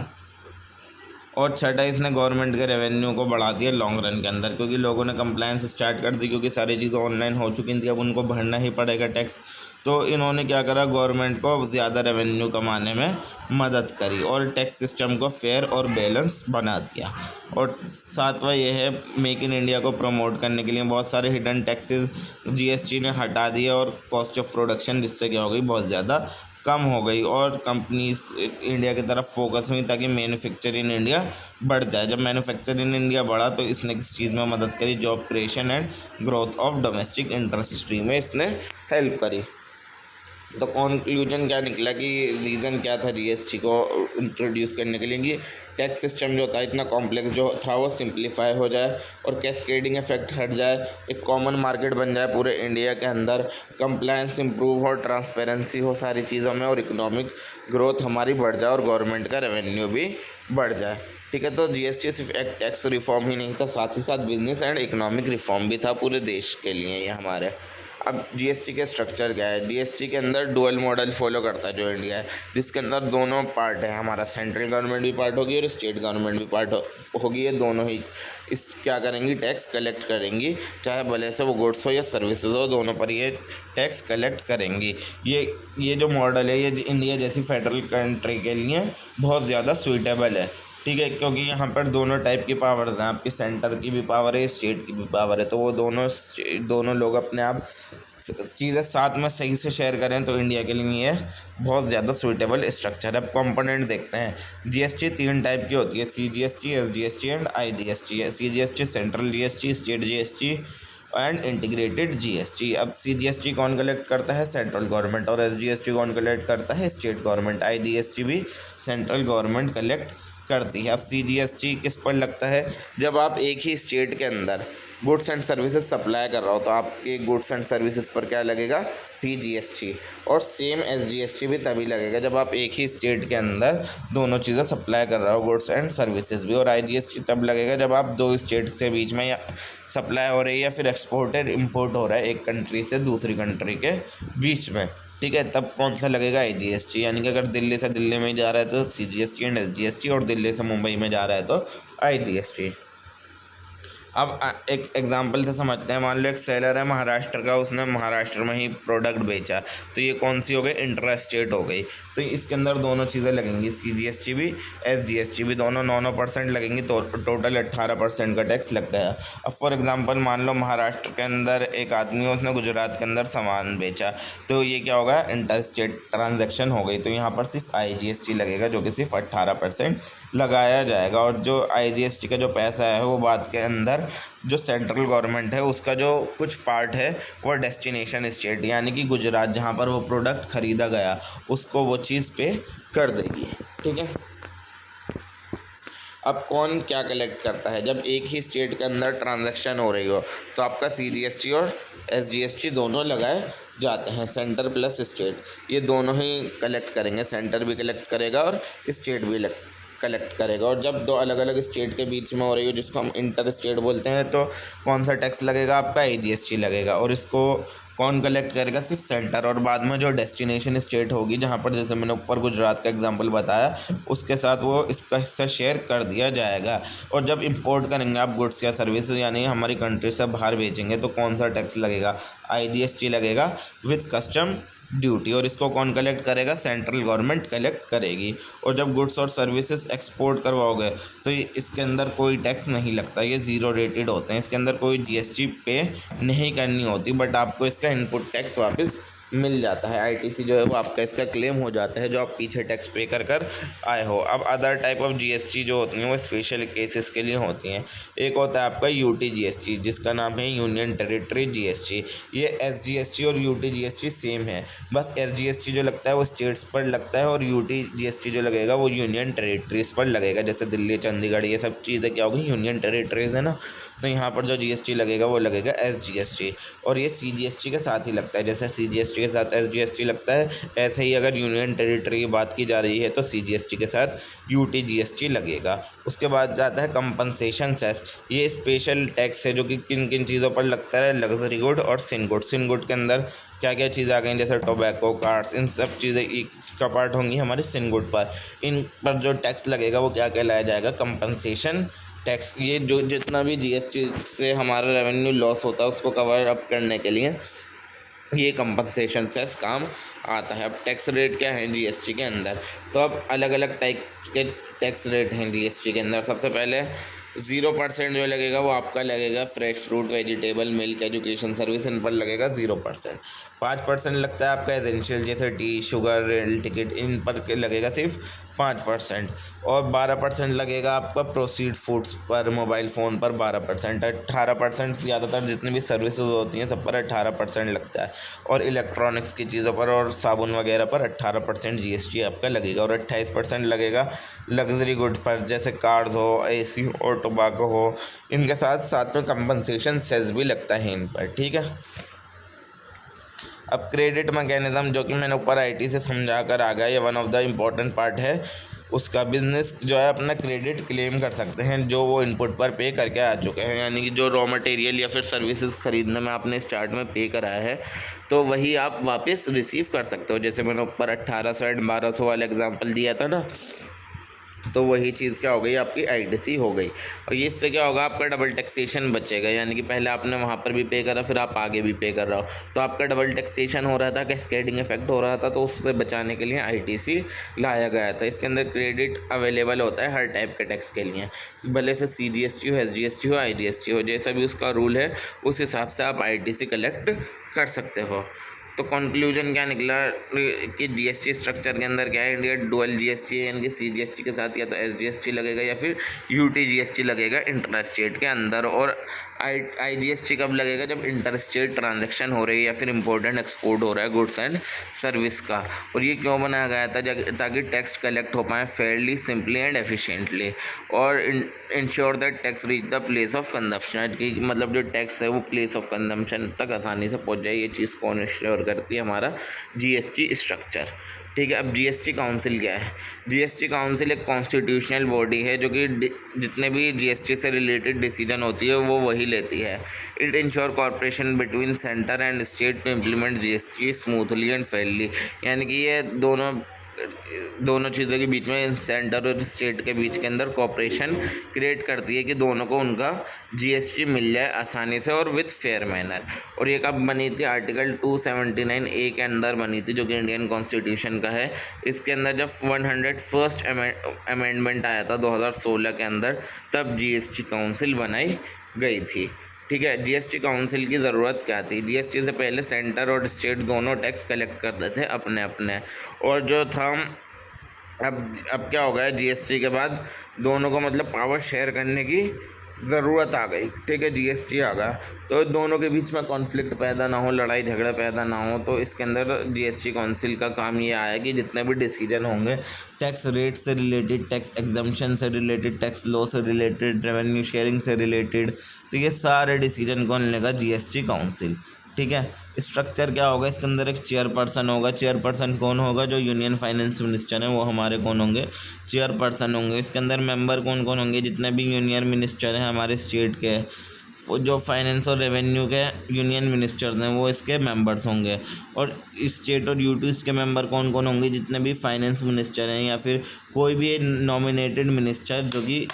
A: और छठा, इसने गवर्नमेंट के रेवेन्यू को बढ़ा दिया लॉन्ग रन के अंदर, क्योंकि लोगों ने कंप्लायंस स्टार्ट कर दी, क्योंकि सारी चीज़ें ऑनलाइन हो चुकी थी, अब उनको भरना ही पड़ेगा टैक्स। तो इन्होंने क्या करा, गवर्नमेंट को ज़्यादा रेवेन्यू कमाने में मदद करी और टैक्स सिस्टम को फेयर और बैलेंस बना दिया। और सातवां ये है, मेक इन इंडिया को प्रमोट करने के लिए बहुत सारे हिडन टैक्सेस GST ने हटा दिए और कॉस्ट ऑफ प्रोडक्शन जिससे क्या हो गई, बहुत ज़्यादा कम हो गई और कंपनीज इंडिया की तरफ फोकस हुई ताकि मैन्युफैक्चर इन इंडिया बढ़ जाए। जब मैन्युफैक्चर इन इंडिया बढ़ा तो इसने किस चीज़ में मदद करी, job creation and growth of domestic industry में इसने हेल्प करी। तो कंक्लूजन क्या निकला कि रीज़न क्या था GST को इंट्रोड्यूस करने के लिए, कि टैक्स सिस्टम जो था इतना कॉम्प्लेक्स जो था वो सिंप्लीफाई हो जाए और कैस्केडिंग इफेक्ट हट जाए, एक कॉमन मार्केट बन जाए पूरे इंडिया के अंदर, कंप्लायंस इंप्रूव हो, ट्रांसपेरेंसी हो सारी चीज़ों में और इकोनॉमिक ग्रोथ हमारी बढ़ जाए और गवर्नमेंट का रेवेन्यू भी बढ़ जाए, ठीक है। तो GST सिर्फ एक टैक्स रिफॉर्म ही नहीं था, साथ ही साथ बिजनेस एंड इकोनॉमिक रिफॉर्म भी था पूरे देश के लिए ये हमारे। अब GST के स्ट्रक्चर क्या है, GST के अंदर डुअल मॉडल फॉलो करता है जो इंडिया है, जिसके अंदर दोनों पार्ट है, हमारा सेंट्रल गवर्नमेंट भी पार्ट होगी और स्टेट गवर्नमेंट भी पार्ट होगी। ये दोनों ही इस क्या करेंगी, टैक्स कलेक्ट करेंगी, चाहे भले से वो गुड्स हो या सर्विसेज हो, दोनों पर ये टैक्स कलेक्ट करेंगी। ये जो मॉडल है ये इंडिया जैसी फेडरल कंट्री के लिए बहुत ज़्यादा सूटेबल है, ठीक है, क्योंकि यहाँ पर दोनों टाइप की पावर्स हैं, आपकी सेंटर की भी पावर है, स्टेट की भी पावर है, तो वो दोनों लोग अपने आप चीज़ें साथ में सही से शेयर करें तो इंडिया के लिए ये बहुत ज़्यादा सूटेबल स्ट्रक्चर है। अब कंपोनेंट देखते हैं, GST 3 टाइप की होती है, CGST, SGST एंड IGST है। CGST central GST, state GST and integrated GST। अब CGST कौन कलेक्ट करता है, सेंट्रल गवर्नमेंट, और SGST कौन कलेक्ट करता है, स्टेट गवर्नमेंट। IGST भी सेंट्रल गवर्नमेंट कलेक्ट करती है। अब CGST किस पर लगता है, जब आप एक ही स्टेट के अंदर गुड्स एंड सर्विसेज सप्लाई कर रहा हो तो आपके गुड्स एंड सर्विसेज पर क्या लगेगा, CGST। और सेम SGST भी तभी लगेगा जब आप एक ही स्टेट के अंदर दोनों चीज़ें सप्लाई कर रहे हो, गुड्स एंड सर्विसेज भी। और IGST तब लगेगा जब आप दो स्टेट से बीच में या सप्लाई हो रही है या फिर एक्सपोर्टेड इम्पोर्ट हो रहा है एक कंट्री से दूसरी कंट्री के बीच में, ठीक है, तब कौन सा लगेगा, IGST। यानी कि अगर दिल्ली से दिल्ली में जा रहा है तो CGST एंड SGST, और दिल्ली से मुंबई में जा रहा है तो IGST। अब एक एग्जांपल से समझते हैं, मान लो एक सेलर है महाराष्ट्र का, उसने महाराष्ट्र में ही प्रोडक्ट बेचा, तो ये कौन सी हो गई, इंट्रा स्टेट हो गई। तो इसके अंदर दोनों चीज़ें लगेंगी, CGST भी SGST भी, दोनों 9% लगेंगी, तो टोटल 18% का टैक्स लग गया। अब फॉर एग्जांपल मान लो महाराष्ट्र के अंदर एक आदमी है, उसने गुजरात के अंदर सामान बेचा, तो ये क्या होगा, इंटर स्टेट ट्रांजेक्शन हो गई, तो यहाँ पर सिर्फ IGST लगेगा जो कि सिर्फ 18% लगाया जाएगा। और जो IGST का जो पैसा है वो बाद के अंदर जो सेंट्रल गवर्नमेंट है उसका जो कुछ पार्ट है वो डेस्टिनेशन स्टेट यानी कि गुजरात जहाँ पर वो प्रोडक्ट ख़रीदा गया उसको वो चीज़ पे कर देगी। ठीक है। अब कौन क्या कलेक्ट करता है? जब एक ही स्टेट के अंदर ट्रांजैक्शन हो रही हो तो आपका CGST और SGST दोनों लगाए जाते हैं, सेंटर प्लस स्टेट, ये दोनों ही कलेक्ट करेंगे। सेंटर भी कलेक्ट करेगा और स्टेट भी कलेक्ट करेगा। और जब दो अलग अलग स्टेट के बीच में हो रही हो जिसको हम इंटर स्टेट बोलते हैं तो कौन सा टैक्स लगेगा? आपका IGST लगेगा। और इसको कौन कलेक्ट करेगा? सिर्फ सेंटर। और बाद में जो डेस्टिनेशन स्टेट होगी जहाँ पर जैसे मैंने ऊपर गुजरात का एग्जांपल बताया उसके साथ वो इसका हिस्सा शेयर कर दिया जाएगा। और जब इंपोर्ट करेंगे आप गुड्स या सर्विस यानी हमारी कंट्री से बाहर बेचेंगे तो कौन सा टैक्स लगेगा? IGST लगेगा विथ कस्टम ड्यूटी। और इसको कौन कलेक्ट करेगा? सेंट्रल गवर्नमेंट कलेक्ट करेगी। और जब गुड्स और सर्विसेज एक्सपोर्ट करवाओगे तो इसके अंदर कोई टैक्स नहीं लगता, ये ज़ीरो रेटेड होते हैं, इसके अंदर कोई GST पे नहीं करनी होती, बट आपको इसका इनपुट टैक्स वापस मिल जाता है। ITC जो है वो आपका इसका क्लेम हो जाता है जो आप पीछे टैक्स पे कर आए हो। अब अदर टाइप ऑफ GST जो होती हैं वो स्पेशल केसेस के लिए होती हैं। एक होता है आपका UT GST जिसका नाम है यूनियन टेरिटरी GST। ये SGST और UT GST सेम है, बस SGST जो लगता है वो स्टेट्स पर लगता है और UT GST जो लगेगा वो यूनियन टेरिटरीज पर लगेगा। जैसे दिल्ली, चंडीगढ़, ये सब चीज़ें क्या होगी? यूनियन टेरिटरीज है ना, तो यहाँ पर जो GST लगेगा वो लगेगा SGST। और ये CGST के साथ ही लगता है, जैसे CGST के साथ SGST लगता है ऐसे ही अगर यूनियन टेरिटरी की बात की जा रही है तो CGST के साथ UT GST लगेगा। उसके बाद जाता है कंपनसेशन सेस। ये स्पेशल टैक्स है जो कि किन किन चीज़ों पर लगता है? लग्जरी गुड और सिन गुड। सिन गुड के अंदर क्या क्या चीज़ें आ गई जैसे टोबैको, कार्ड्स, इन सब चीज़ें इसका पार्ट होंगी हमारे सिन गुड पर। इन पर जो टैक्स लगेगा वो क्या कहलाया जाएगा? Compensation tax. ये जो जितना भी GST से हमारा रेवेन्यू लॉस होता है उसको कवर अप करने के लिए ये कंपनसेशन सेस काम आता है। अब टैक्स रेट क्या है GST के अंदर? तो अब अलग अलग टाइप के टैक्स रेट हैं GST के अंदर। सबसे पहले 0% जो लगेगा वो आपका लगेगा fresh fruit, vegetable, milk, education service, इन पर लगेगा 0%। 5% लगता है आपका एसेंशियल जैसे टी, शुगर, रेल टिकट, इन पर लगेगा सिर्फ 5%। और 12% लगेगा आपका प्रोसीड फूड्स पर, मोबाइल फ़ोन पर 12%। 18% ज़्यादातर जितनी भी सर्विसेज होती हैं सब पर 18% लगता है। और इलेक्ट्रॉनिक्स की चीज़ों पर और साबुन वगैरह पर 18% GST आपका लगेगा। और 28% लगेगा लग्जरी गुड पर जैसे कार्स हो, AC और टोबैको हो, इनके साथ साथ में कंपनसेशन सेस भी लगता है इन पर। ठीक है। अब क्रेडिट मैकेनिज़्म जो कि मैंने ऊपर IT से समझा कर आ गया, ये one of the important part है उसका। बिज़नेस जो है अपना क्रेडिट क्लेम कर सकते हैं जो वो इनपुट पर पे करके आ चुके हैं, यानी कि जो रॉ मटेरियल या फिर सर्विसेज खरीदने में आपने स्टार्ट में पे कराया है तो वही आप वापस रिसीव कर सकते हो। जैसे मैंने ऊपर 1800 एंड 1200 वाला एग्जांपल दिया था ना, तो वही चीज़ क्या हो गई? आपकी ITC हो गई। और ये इससे क्या होगा? आपका डबल टैक्सेशन बचेगा, यानी कि पहले आपने वहाँ पर भी पे करा फिर आप आगे भी पे कर रहे हो तो आपका डबल टैक्सेशन हो रहा था, कैस्केडिंग इफेक्ट हो रहा था, तो उससे बचाने के लिए ITC लाया गया था। इसके अंदर क्रेडिट अवेलेबल होता है हर टाइप के टैक्स के लिए, भले से CGST हो, SGST हो, IGST हो, जैसा भी उसका रूल है उस हिसाब से आप ITC कलेक्ट कर सकते हो। तो कंक्लूजन क्या निकला कि GST स्ट्रक्चर के अंदर क्या है? इंडिया डुअल GST है, यानी कि CGST के साथ या तो SGST लगेगा या फिर UT GST लगेगा इंटर स्टेट के अंदर। और IGST कब लगेगा? जब इंटर स्टेट ट्रांजेक्शन हो रही है या फिर इम्पोर्ट एंड एक्सपोर्ट हो रहा है गुड्स एंड सर्विस का। और ये क्यों बनाया गया था? ताकि टैक्स कलेक्ट हो पाए फेयरली, सिंपली एंड एफिशिएंटली, और ensure that tax reach the place of consumption, कि मतलब जो टैक्स है वो प्लेस ऑफ कंजम्पशन तक आसानी से पहुंच जाए। ये चीज़ कौन इंश्योर करती है? हमारा GST स्ट्रक्चर। ठीक है। अब GST काउंसिल क्या है? GST काउंसिल एक कॉन्स्टिट्यूशनल बॉडी है जो कि जितने भी GST से रिलेटेड डिसीजन होती है वो वही लेती है। It ensure corporation between centre and state to implement GST smoothly and fairly, यानी कि ये दोनों चीज़ों के बीच में, सेंटर और स्टेट के बीच के अंदर कॉपरेशन क्रिएट करती है कि दोनों को उनका GST मिल जाए आसानी से और विथ फेयर मैनर। और ये कब बनी थी? आर्टिकल 279A के अंदर बनी थी जो कि इंडियन कॉन्स्टिट्यूशन का है। इसके अंदर जब 101st अमेंडमेंट आया था 2016 के अंदर, तब GST काउंसिल बनाई गई थी। ठीक है। GST काउंसिल की ज़रूरत क्या थी? GST से पहले सेंटर और स्टेट दोनों टैक्स कलेक्ट करते थे अपने अपने, और जो था अब क्या हो गया, जीएसटी के बाद दोनों को मतलब पावर शेयर करने की ज़रूरत आ गई, ठीक है, जीएसटी आ गया तो दोनों के बीच में कॉन्फ्लिक्ट पैदा ना हो, लड़ाई झगड़ा पैदा ना हो। तो इसके अंदर जीएसटी काउंसिल का काम ये आया कि जितने भी डिसीजन होंगे टैक्स रेट से रिलेटेड, टैक्स एग्जम्पशन से रिलेटेड, टैक्स लॉ से रिलेटेड, रेवेन्यू शेयरिंग से रिलेटेड, तो ये सारे डिसीजन कौन लेगा, जीएसटी काउंसिल, ठीक है। स्ट्रक्चर क्या होगा, इसके अंदर एक चेयरपर्सन होगा। चेयरपर्सन कौन होगा, जो यूनियन फाइनेंस मिनिस्टर हैं वो हमारे कौन होंगे, चेयरपर्सन होंगे। इसके अंदर मेंबर कौन कौन होंगे, जितने भी यूनियन मिनिस्टर हैं हमारे स्टेट के, वो जो फाइनेंस और रेवेन्यू के यूनियन मिनिस्टर्स हैं वो इसके मेंबर्स होंगे। और स्टेट और यूटीज़ के मेंबर कौन कौन होंगे, जितने भी फाइनेंस मिनिस्टर हैं या फिर कोई भी नॉमिनेटेड मिनिस्टर जो कि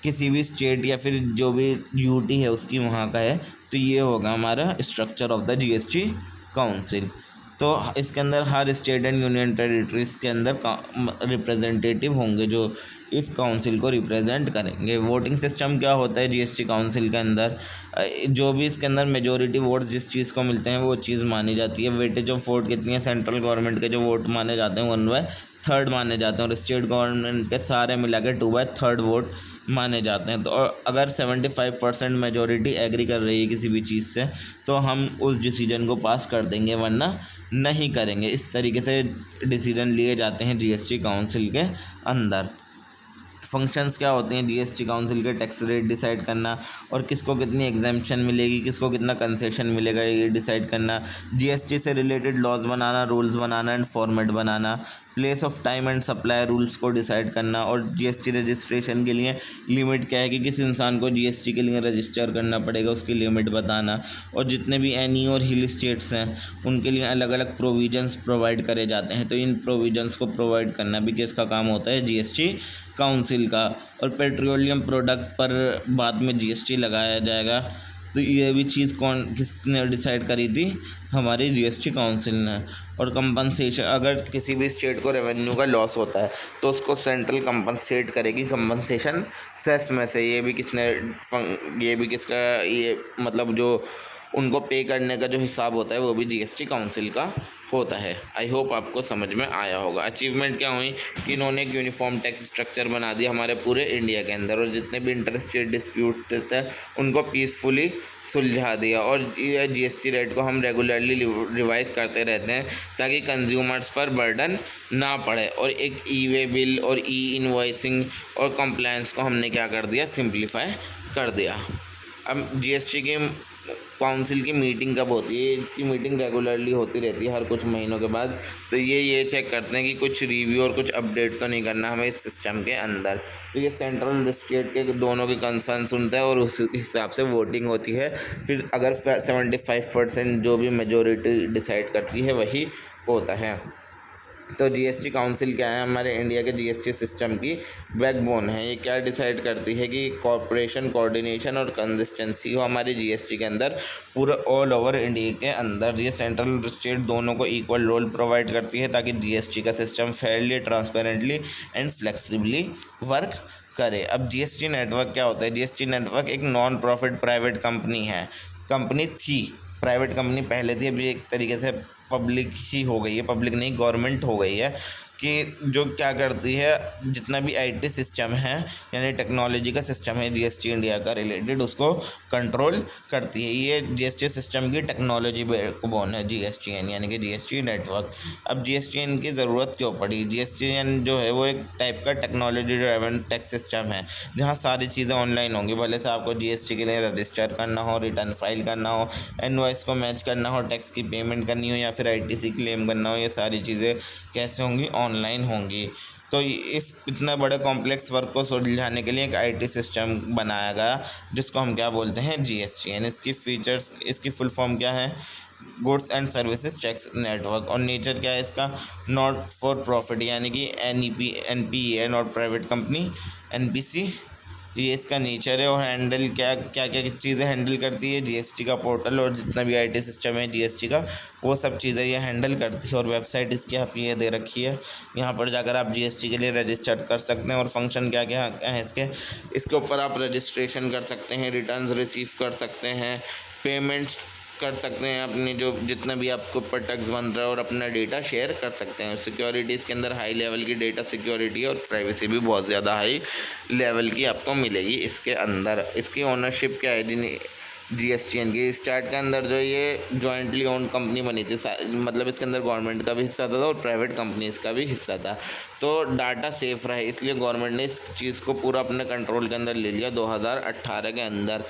A: किसी भी स्टेट या फिर जो भी यूटी है उसकी वहाँ का है। तो ये होगा हमारा structure of the GST council. तो इसके अंदर हर स्टेट एंड यूनियन टेरिटरीज के अंदर रिप्रेजेंटेटिव होंगे जो इस काउंसिल को रिप्रेजेंट करेंगे। वोटिंग सिस्टम क्या होता है जीएसटी काउंसिल के अंदर, जो भी इसके अंदर मेजॉरिटी वोट जिस चीज़ को मिलते हैं वो चीज़ मानी जाती है। वेटेज ऑफ वोट कितनी है, सेंट्रल गवर्नमेंट के जो वोट माने जाते हैं 1/3 माने जाते हैं और स्टेट गवर्नमेंट के सारे मिला के 2/3 वोट माने जाते हैं। तो अगर 75% मेजॉरिटी एग्री कर रही है किसी भी चीज़ से तो हम उस डिसीजन को पास कर देंगे, वरना नहीं करेंगे। इस तरीके से डिसीजन लिए जाते हैं जीएसटी काउंसिल के अंदर। फंक्शंस क्या होते हैं जीएसटी काउंसिल के, टैक्स रेट डिसाइड करना और किसको कितनी एग्जेम्पशन मिलेगी, किसको कितना कंसेशन मिलेगा ये डिसाइड करना, जीएसटी से रिलेटेड लॉज बनाना, रूल्स बनाना एंड फॉर्मेट बनाना, place of time and supply rules को डिसाइड करना। और जीएसटी रजिस्ट्रेशन के लिए लिमिट क्या है कि किस इंसान को जीएसटी के लिए रजिस्टर करना पड़ेगा उसकी लिमिट बताना। और जितने भी एनी और हिल स्टेट्स हैं उनके लिए अलग अलग प्रोविजंस प्रोवाइड करे जाते हैं। तो इन प्रोविजंस को प्रोवाइड करना भी किसका काम होता है, जीएसटी काउंसिल का। और पेट्रोलियम प्रोडक्ट पर बाद में जीएसटी लगाया जाएगा। तो ये भी चीज़ किसने डिसाइड करी थी, हमारी जीएसटी काउंसिल ने। और कंपनसेशन, अगर किसी भी स्टेट को रेवेन्यू का लॉस होता है तो उसको सेंट्रल कंपनसेट करेगी कंपनसेशन सेस में से। ये भी किसका ये मतलब जो उनको पे करने का जो हिसाब होता है वो भी जीएसटी काउंसिल का होता है। आई होप आपको समझ में आया होगा। अचीवमेंट क्या हुई कि इन्होंने एक यूनिफॉर्म टैक्स स्ट्रक्चर बना दिया हमारे पूरे इंडिया के अंदर और जितने भी इंटर स्टेट डिस्प्यूट थे उनको पीसफुली सुलझा दिया। और ये जीएसटी रेट को हम रेगुलरली रिवाइज करते रहते हैं ताकि कंज्यूमर्स पर बर्डन ना पड़े। और एक ई वे बिल और ई इनवॉइसिंग और कंप्लायंस को हमने क्या कर दिया, सिंप्लीफाई कर दिया। अब जीएसटी की काउंसिल की मीटिंग कब होती है, इसकी मीटिंग रेगुलरली होती रहती है हर कुछ महीनों के बाद। तो ये चेक करते हैं कि कुछ रिव्यू और कुछ अपडेट तो नहीं करना हमें इस सिस्टम के अंदर। तो ये सेंट्रल स्टेट के दोनों के कंसर्न सुनता है और उस हिसाब से वोटिंग होती है। फिर अगर 75% जो भी मेजोरिटी डिसाइड करती है वही होता है। तो जीएसटी काउंसिल क्या है, हमारे इंडिया के जीएसटी सिस्टम की बैकबोन है। ये क्या डिसाइड करती है कि कॉर्पोरेशन, कोऑर्डिनेशन और कंसिस्टेंसी हो हमारी जीएसटी के अंदर पूरे ऑल ओवर इंडिया के अंदर। ये सेंट्रल स्टेट दोनों को इक्वल रोल प्रोवाइड करती है ताकि जीएसटी का system Fairlie, transparently and flexibly work करे। अब जीएसटी नेटवर्क क्या होता है, जीएसटी नेटवर्क एक नॉन प्रॉफिट प्राइवेट कंपनी थी। प्राइवेट कंपनी पहले थी, अभी एक तरीके से पब्लिक ही हो गई है, पब्लिक नहीं गवर्नमेंट हो गई है। कि जो क्या करती है, जितना भी आईटी सिस्टम है यानी टेक्नोलॉजी का सिस्टम है जीएसटी इंडिया का रिलेटेड, उसको कंट्रोल करती है। ये जीएसटी सिस्टम की टेक्नोलॉजी बैकबोन है जीएसटीएन यानी कि जीएसटी नेटवर्क। अब जीएसटीएन की ज़रूरत क्यों पड़ी, जीएसटीएन जो है वो एक टाइप का टेक्नोलॉजी ड्राइवन टैक्स सिस्टम है जहाँ सारी चीज़ें ऑनलाइन होंगी। भले से आपको जीएसटी के लिए रजिस्टर करना हो, रिटर्न फाइल करना हो, इनवॉइस को मैच करना हो, टैक्स की पेमेंट करनी हो या फिर आईटीसी क्लेम करना हो, ये सारी चीज़ें कैसे होंगी, ऑनलाइन होंगी। तो इस इतना बड़े कॉम्प्लेक्स वर्क को सुलझाने के लिए एक आईटी सिस्टम बनाया गया जिसको हम क्या बोलते हैं, जीएसटीएन। इसकी फीचर्स, इसकी फुल फॉर्म क्या है, goods and services tax network. और नेचर क्या है इसका, नॉट फॉर प्रॉफिट यानी कि एनपीई है, नॉट प्राइवेट कंपनी, एनपीसी, ये इसका नेचर है। और हैंडल क्या चीज़ें हैंडल करती है, जीएसटी का पोर्टल और जितना भी आईटी सिस्टम है जीएसटी का वो सब चीज़ें ये हैंडल करती है। और वेबसाइट इसकी आप ये दे रखी है, यहाँ पर जाकर आप जीएसटी के लिए रजिस्टर कर सकते हैं। और फंक्शन क्या क्या है इसके ऊपर आप रजिस्ट्रेशन कर सकते हैं, रिटर्न्स रिसीव कर सकते हैं, पेमेंट्स कर सकते हैं, अपनी जो जितना भी आपके ऊपर टैक्स बन रहा है, और अपना डेटा शेयर कर सकते हैं। सिक्योरिटी इसके अंदर हाई लेवल की डेटा सिक्योरिटी और प्राइवेसी भी बहुत ज़्यादा हाई लेवल की आपको मिलेगी इसके अंदर। इसकी ओनरशिप क्या है GSTN की स्टार्ट के अंदर जो ये जॉइंटली ओन कंपनी बनी थी, मतलब इसके अंदर गवर्नमेंट का भी हिस्सा था और प्राइवेट कंपनीज़ का भी हिस्सा था। तो डाटा सेफ रहे इसलिए गवर्नमेंट ने इस चीज़ को पूरा अपने कंट्रोल के अंदर ले लिया 2018 के अंदर।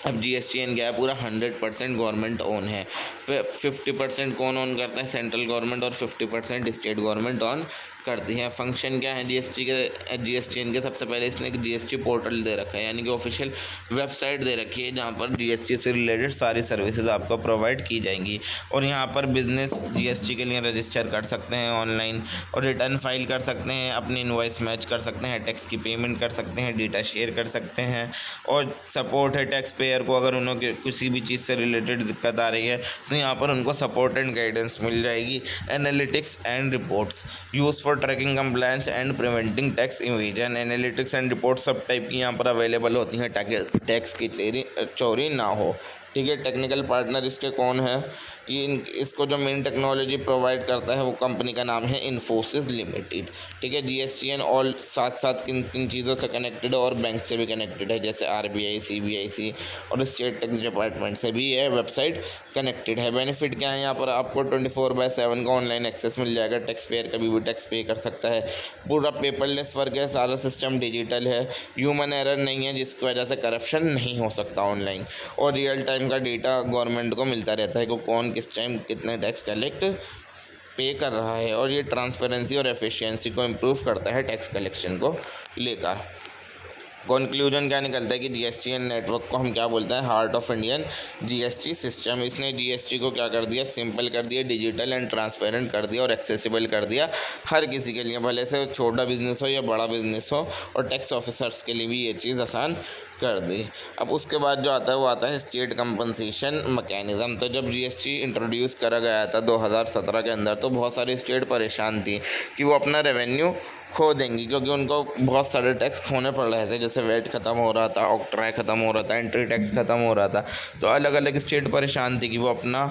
A: अब GSTN क्या है, पूरा 100% गवर्नमेंट ओन है। 50% कौन ओन करता है, सेंट्रल गवर्नमेंट, और 50% स्टेट गवर्नमेंट ओन करती है। फंक्शन क्या है GSTN के, सबसे पहले इसने एक GST पोर्टल दे रखा है, यानी कि ऑफिशियल वेबसाइट दे रखी है जहाँ पर GST से रिलेटेड सारी सर्विसेज आपको प्रोवाइड की जाएंगी। और यहाँ पर बिजनेस GST के लिए रजिस्टर कर सकते हैं ऑनलाइन, और रिटर्न फाइल कर सकते हैं, अपनी इनवॉइस मैच कर सकते हैं, टैक्स की पेमेंट कर सकते हैं, डेटा शेयर कर सकते हैं, और सपोर्ट है टैक्स पेयर को। अगर उन्होंने किसी भी चीज़ से रिलेटेड दिक्कत आ रही है तो यहाँ पर उनको सपोर्ट एंड गाइडेंस मिल जाएगी। Analytics and reports use for tracking compliance and preventing tax evasion. Analytics and report सब टाइप की यहाँ पर अवेलेबल होती हैं ताकि टैक्स की चोरी ना हो। ठीक है, टेक्निकल पार्टनर इसके कौन है, ये इसको जो मेन टेक्नोलॉजी प्रोवाइड करता है वो कंपनी का नाम है इन्फोसिस लिमिटेड। ठीक है, GSTN ऑल साथ साथ किन किन चीज़ों से कनेक्टेड है, और बैंक से भी कनेक्टेड है, जैसे RBI, CBIC और स्टेट टैक्स डिपार्टमेंट से भी यह वेबसाइट कनेक्टेड है। बेनिफिट क्या है, यहाँ पर आपको 24/7 का ऑनलाइन एक्सेस मिल जाएगा। टैक्स पेयर कभी भी टैक्स पे कर सकता है। पूरा पेपरलेस वर्क है, सारा सिस्टम डिजिटल है, ह्यूमन एरर नहीं है जिसकी वजह से करप्शन नहीं हो सकता ऑनलाइन, और रियल टाइम का डेटा गवर्नमेंट को मिलता रहता है कि कौन किस टाइम कितने टैक्स कलेक्ट पे कर रहा है, और ये ट्रांसपेरेंसी और एफिशिएंसी को इम्प्रूव करता है टैक्स कलेक्शन को लेकर। कंक्लूजन क्या निकलता है कि GSTN नेटवर्क को हम क्या बोलते हैं, heart of Indian GST system. इसने GST को क्या कर दिया, सिंपल कर दिया, डिजिटल एंड ट्रांसपेरेंट कर दिया, और एक्सेसिबल कर दिया हर किसी के लिए, भले से छोटा बिजनेस हो या बड़ा बिजनेस हो, और टैक्स ऑफिसर्स के लिए भी ये चीज़ आसान कर दी। अब उसके बाद जो आता है वो आता है स्टेट कंपनसेशन मैकेनिज़्म। तो जब GST इंट्रोड्यूस करा गया था 2017 के अंदर, तो बहुत सारी स्टेट परेशान थी कि वो अपना रेवेन्यू खो देंगी, क्योंकि उनको बहुत सारे टैक्स खोने पड़ रहे थे, जैसे वेट ख़त्म हो रहा था, ऑक्ट्राई ख़त्म हो रहा था, एंट्री टैक्स ख़त्म हो रहा था। तो अलग अलग स्टेट परेशान थी कि वो अपना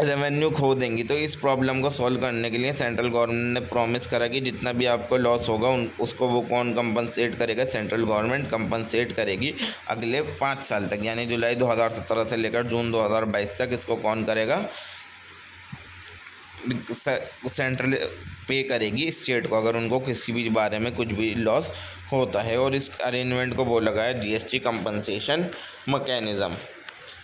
A: रेवेन्यू खो देंगी। तो इस प्रॉब्लम को सॉल्व करने के लिए सेंट्रल गवर्नमेंट ने प्रॉमिस करा कि जितना भी आपको लॉस होगा उसको वो कौन कंपनसेट करेगा, सेंट्रल गवर्नमेंट कंपनसेट करेगी अगले 5 साल तक, यानी जुलाई 2017 से लेकर जून 2022 तक। इसको कौन करेगा, सेंट्रल पे करेगी स्टेट को, अगर उनको किसी भी बारे में कुछ भी लॉस होता है। और इस अरेंजमेंट को बोला गया है GST कंपनसेशन मैकेनिज़्म।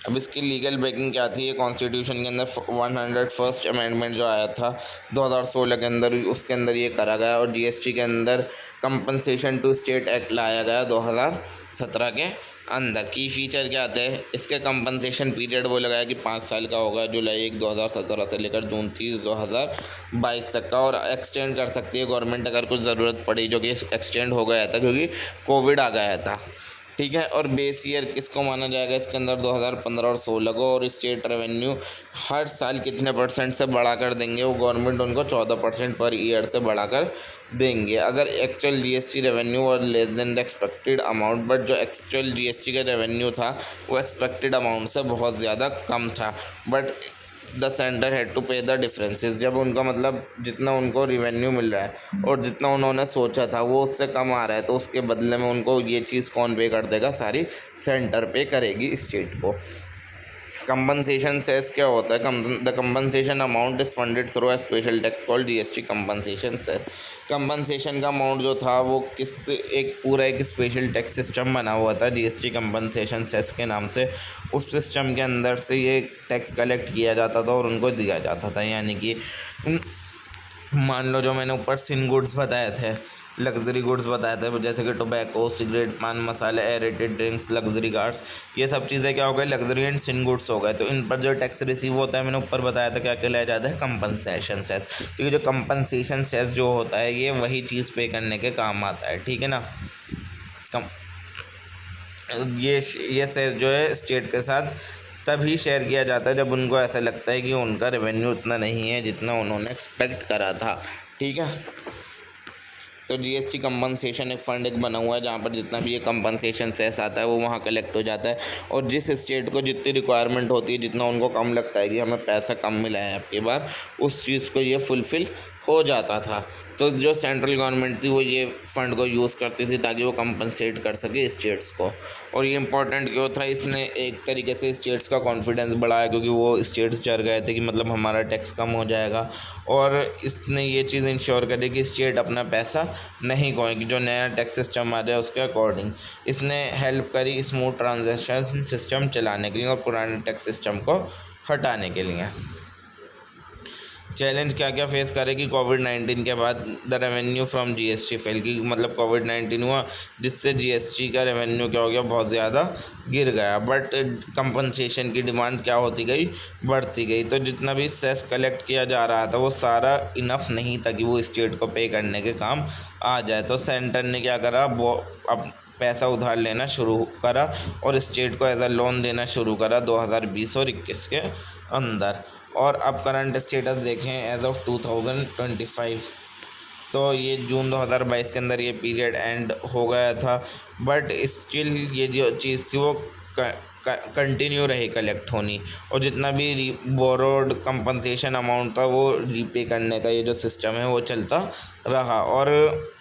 A: अब इसकी लीगल बैकिंग क्या थी, ये कॉन्स्टिट्यूशन के अंदर 101st अमेंडमेंट जो आया था 2016 के अंदर, उसके अंदर ये करा गया, और GST के अंदर कंपनसेशन टू स्टेट एक्ट लाया गया 2017 के अंदर। की फीचर क्या आते हैं, इसके कंपनसेशन पीरियड वो लगाया कि 5 साल का होगा, जुलाई 1 2017 से लेकर जून 30 2022 तक का, और एक्सटेंड कर सकती है गवर्नमेंट अगर कुछ ज़रूरत पड़ी, जो कि एक्सटेंड हो गया था क्योंकि कोविड आ गया था। ठीक है, और बेस ईयर किसको माना जाएगा इसके अंदर, 2015 और 16 को, और स्टेट रेवेन्यू हर साल कितने % से बढ़ाकर देंगे, वो गवर्नमेंट उनको 14% पर ईयर से बढ़ाकर देंगे। अगर एक्चुअल GST रेवेन्यू और less than the expected amount, but जो एक्चुअल GST का रेवेन्यू था वो एक्सपेक्टेड अमाउंट से बहुत ज़्यादा कम था, but the centre had to pay the differences. जब उनका मतलब जितना उनको रिवेन्यू मिल रहा है और जितना उन्होंने सोचा था वो उससे कम आ रहा है, तो उसके बदले में उनको ये चीज़ कौन पे कर देगा, सारी सेंटर पे करेगी स्टेट को। कंपनसेशन सेस क्या होता है, the compensation amount is funded through a special tax called GST compensation cess. Compensation का अमाउंट जो था वो एक स्पेशल टैक्स सिस्टम बना हुआ था GST कंपनसेशन सेस के नाम से। उस सिस्टम के अंदर से ये टैक्स कलेक्ट किया जाता था और उनको दिया जाता था, यानी कि मान लो जो मैंने ऊपर सिन गुड्स बताए थे, लग्जरी गुड्स बताए थे, जैसे कि टोबैको, सिगरेट, पान मसाले, एरेटेड ड्रिंक्स, लग्जरी कार्स, ये सब चीज़ें क्या हो गए, लग्जरी एंड सिन गुड्स हो गए। तो इन पर जो टैक्स रिसीव होता है, मैंने ऊपर बताया था क्या कहलाया जाता है, कंपनसेशन सेस। तो ये जो कंपनसेशन सेस जो होता है ये वही चीज़ पे करने के काम आता है, ठीक है ना। ये सेस जो है स्टेट के साथ तभी शेयर किया जाता है जब उनको ऐसा लगता है कि उनका रेवेन्यू उतना नहीं है जितना उन्होंने एक्सपेक्ट करा था, ठीक है। तो जीएसटी कंपनसेशन एक फ़ंड एक बना हुआ है जहाँ पर जितना भी ये कंपनसेशन सेस आता है वो वहाँ कलेक्ट हो जाता है, और जिस स्टेट को जितनी रिक्वायरमेंट होती है, जितना उनको कम लगता है कि हमें पैसा कम मिला है आपकी बार, उस चीज़ को ये फुलफ़िल हो जाता था। तो जो सेंट्रल गवर्नमेंट थी वो ये फ़ंड को यूज़ करती थी ताकि वो कंपनसेट कर सके स्टेट्स को। और ये इम्पोर्टेंट क्यों था, इसने एक तरीके से स्टेट्स का कॉन्फिडेंस बढ़ाया, क्योंकि वो स्टेट्स डर गए थे कि मतलब हमारा टैक्स कम हो जाएगा, और इसने ये चीज़ इंश्योर करी कि स्टेट अपना पैसा नहीं खोएगी। जो नया टैक्स सिस्टम आ जाए उसके अकॉर्डिंग इसने हेल्प करी स्मूथ ट्रांजेक्शन सिस्टम चलाने के लिए और पुराने टैक्स सिस्टम को हटाने के लिए। चैलेंज क्या क्या फेस करेगी कोविड-19 के बाद, the revenue from GST fail, की मतलब कोविड-19 हुआ जिससे जीएसटी का रेवेन्यू क्या हो गया, बहुत ज़्यादा गिर गया, बट कंपनसेशन की डिमांड क्या होती गई, बढ़ती गई। तो जितना भी सेस कलेक्ट किया जा रहा था वो सारा इनफ नहीं था कि वो स्टेट को पे करने के काम आ जाए। तो सेंटर ने क्या करा, वो अब पैसा उधार लेना शुरू करा और स्टेट को एज अ लोन देना शुरू करा 2020 और 21 के अंदर। और अब करंट स्टेटस देखें एज ऑफ 2025, तो ये जून 2022 के अंदर ये पीरियड एंड हो गया था, बट स्टिल ये जो चीज़ थी वो कंटिन्यू रही कलेक्ट होनी, और जितना भी बोरोड कंपनसेशन अमाउंट था वो रीपे करने का ये जो सिस्टम है वो चलता रहा। और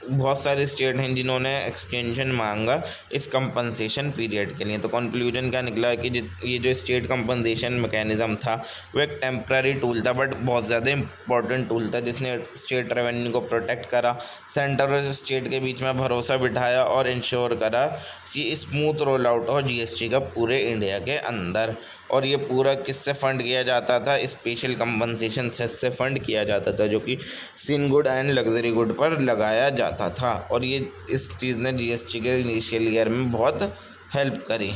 A: बहुत सारे स्टेट हैं जिन्होंने एक्सटेंशन मांगा इस कंपनसेशन पीरियड के लिए। तो कंक्लूजन क्या निकला कि ये जो स्टेट कंपनसेशन मैकेनिज़्म था वो एक टेम्प्ररी टूल था, बट बहुत ज़्यादा इंपॉर्टेंट टूल था जिसने स्टेट रेवेन्यू को प्रोटेक्ट करा, सेंटर और स्टेट के बीच में भरोसा बिठाया और इंश्योर करा कि स्मूथ रोल आउट हो जीएसटी का पूरे इंडिया के अंदर। और ये पूरा किससे फ़ंड किया जाता था, स्पेशल कंपनसेशन सेस से फ़ंड किया जाता था, जो कि सिन गुड एंड लग्जरी गुड पर लगाया जाता था। और ये इस चीज़ ने जीएसटी के इनिशियल ईयर में बहुत हेल्प करी।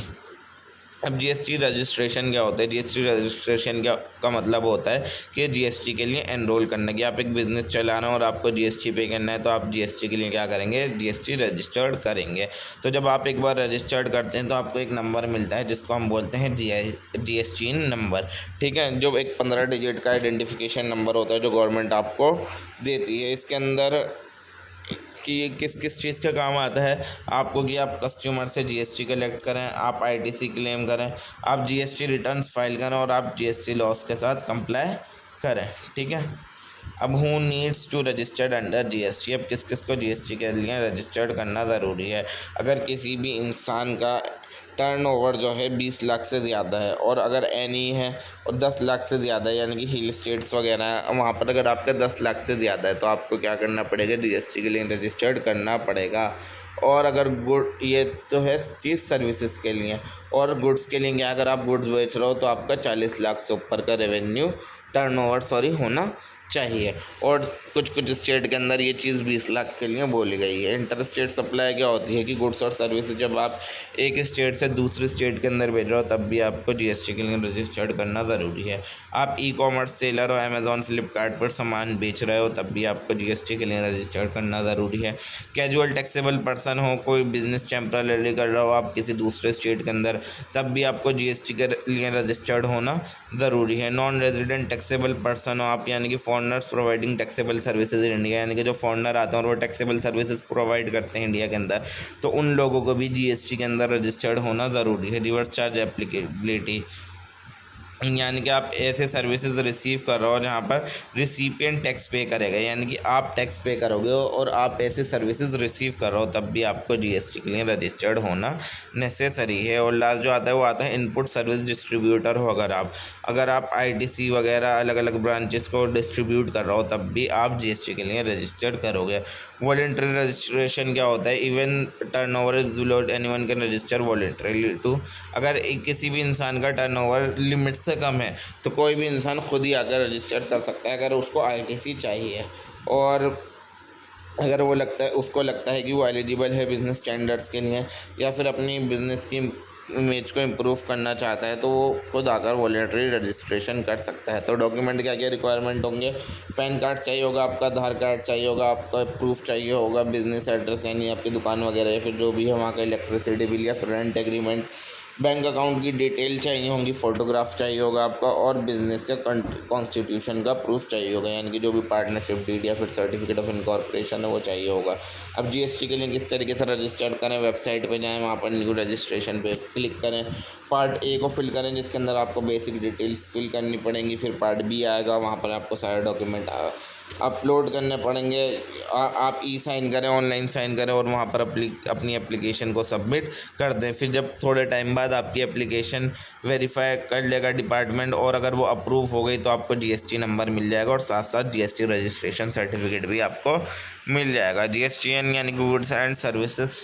A: अब जीएसटी रजिस्ट्रेशन क्या होता है, जीएसटी रजिस्ट्रेशन का मतलब होता है कि जीएसटी के लिए एनरोल करना, कि आप एक बिज़नेस चलाना और आपको जीएसटी पे करना है तो आप जीएसटी के लिए क्या करेंगे, जीएसटी रजिस्टर्ड करेंगे। तो जब आप एक बार रजिस्टर्ड करते हैं तो आपको एक नंबर मिलता है जिसको हम बोलते हैं जीएसटी नंबर, ठीक है, जो एक 15 डिजिट का आइडेंटिफिकेशन नंबर होता है जो गवर्नमेंट आपको देती है। इसके अंदर कि ये किस किस चीज़ का काम आता है आपको, कि आप कस्टमर से जीएसटी कलेक्ट करें, आप आईटीसी क्लेम करें, आप जीएसटी रिटर्न्स फाइल करें और आप जीएसटी लॉस के साथ कंप्लाई करें, ठीक है। अब who needs to registered under GST, अब किस किस को जीएसटी के लिए रजिस्टर्ड करना ज़रूरी है। अगर किसी भी इंसान का टर्नओवर जो है 20 लाख से ज़्यादा है, और अगर एनी है और 10 लाख से ज़्यादा है, यानी कि हिल स्टेट्स वगैरह हैं वहाँ पर अगर आपका 10 लाख से ज़्यादा है तो आपको क्या करना पड़ेगा, जीएसटी के लिए रजिस्टर्ड करना पड़ेगा। और अगर गुड, ये तो है चीज़ सर्विसेज के लिए, और गुड्स के लिए अगर आप गुड्स बेच रहे हो तो आपका 40 लाख से ऊपर का रेवेन्यू टर्नओवर होना चाहिए। और कुछ स्टेट के अंदर ये चीज़ 20 लाख के लिए बोली गई है। इंटर स्टेट सप्लाई क्या होती है कि गुड्स और सर्विसेज जब आप एक स्टेट से दूसरे स्टेट के अंदर भेज रहे हो तब भी आपको जीएसटी के लिए रजिस्टर्ड करना ज़रूरी है। आप ई कॉमर्स सेलर हो, अमेज़ॉन फ्लिपकार्ट पर सामान बेच रहे हो तब भी आपको जीएसटी के लिए रजिस्टर्ड करना ज़रूरी है। कैजुअल टैक्सेबल पर्सन हो, कोई बिज़नेस टेम्पररी कर रहे हो आप किसी दूसरे स्टेट के अंदर, तब भी आपको जीएसटी के लिए रजिस्टर्ड होना ज़रूरी है। नॉन रेजिडेंट टैक्सेबल पर्सन हो आप, यानी कि foreigners providing taxable services in India, यानी कि जो फॉरेनर आते हैं और वो टैक्सेबल सर्विसेज प्रोवाइड करते हैं इंडिया के अंदर, तो उन लोगों को भी जीएसटी के अंदर रजिस्टर्ड होना ज़रूरी है। रिवर्स चार्ज एप्लीकेबिलिटी, यानी कि आप ऐसे सर्विसेज रिसीव कर रहे हो जहाँ पर रिसिपिएंट टैक्स पे करेगा, यानी कि आप टैक्स पे करोगे और आप ऐसे सर्विसेज रिसीव कर रहे हो तब भी आपको जीएसटी के लिए रजिस्टर्ड होना नेसेसरी है। और लास्ट जो आता है वो आता है इनपुट सर्विस डिस्ट्रीब्यूटर हो, अगर आप आईटीसी वगैरह अलग अलग ब्रांचेस को डिस्ट्रीब्यूट कर रहे हो तब भी आप जीएसटी के लिए रजिस्टर्ड करोगे। वॉलंटरी रजिस्ट्रेशन क्या होता है, even turnover is below anyone can register voluntarily too, अगर किसी भी इंसान का टर्नओवर लिमिट से कम है तो कोई भी इंसान खुद ही आकर रजिस्टर कर सकता है अगर उसको आईटीसी चाहिए, और अगर वो उसको लगता है कि वो एलिजिबल है बिज़नेस स्टैंडर्ड्स के लिए या फिर अपनी बिज़नेस की इमेज को इम्प्रूव करना चाहता है तो वो खुद आकर वॉलंटरी रजिस्ट्रेशन कर सकता है। तो डॉक्यूमेंट क्या क्या रिक्वायरमेंट होंगे, पैन कार्ड चाहिए होगा, आपका आधार कार्ड चाहिए होगा, आपका प्रूफ चाहिए होगा, बिज़नेस एड्रेस यानी आपकी दुकान वगैरह या फिर जो भी है वहाँ का इलेक्ट्रिसिटी बिल या फिर रेंट एग्रीमेंट, बैंक अकाउंट की डिटेल चाहिए होंगी, फ़ोटोग्राफ चाहिए होगा आपका, और बिज़नेस का कॉन्स्टिट्यूशन का प्रूफ चाहिए होगा, यानी कि जो भी पार्टनरशिप डीड या फिर सर्टिफिकेट ऑफ इनकॉर्पोरेशन है वो चाहिए होगा। अब जीएसटी के लिए किस तरीके से रजिस्टर करें, वेबसाइट पे जाएं, वहाँ पर न्यू रजिस्ट्रेशन पे क्लिक करें, पार्ट ए को फिल करें जिसके अंदर आपको बेसिक डिटेल्स फिल करनी पड़ेंगी, फिर पार्ट बी आएगा, वहाँ पर आपको सारे डॉक्यूमेंट अपलोड करने पड़ेंगे। आप ई साइन करें, ऑनलाइन साइन करें और वहाँ पर अपनी एप्लीकेशन को सबमिट कर दें। फिर जब थोड़े टाइम बाद आपकी एप्लीकेशन वेरीफाई कर लेगा डिपार्टमेंट, और अगर वो अप्रूव हो गई तो आपको जीएसटी नंबर मिल जाएगा और साथ साथ जीएसटी रजिस्ट्रेशन सर्टिफिकेट भी आपको मिल जाएगा। जीएसटीएन यानी goods and services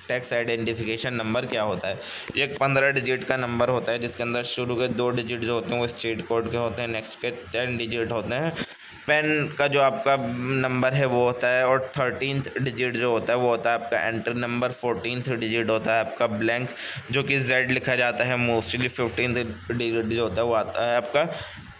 A: tax identification number क्या होता है? ये एक 15 डिजिट का नंबर होता है जिसके अंदर शुरू के 2 डिजिट जो होते हैं वो स्टेट कोड के होते हैं, नेक्स्ट के 10 डिजिट होते हैं पेन का जो आपका नंबर है वो होता है, और 13th डिजिट जो होता है वो होता है आपका एंट्री नंबर, 14th डिजिट होता है आपका ब्लैंक जो कि जेड लिखा जाता है मोस्टली, 15th डिजिट जो होता है वो आता है आपका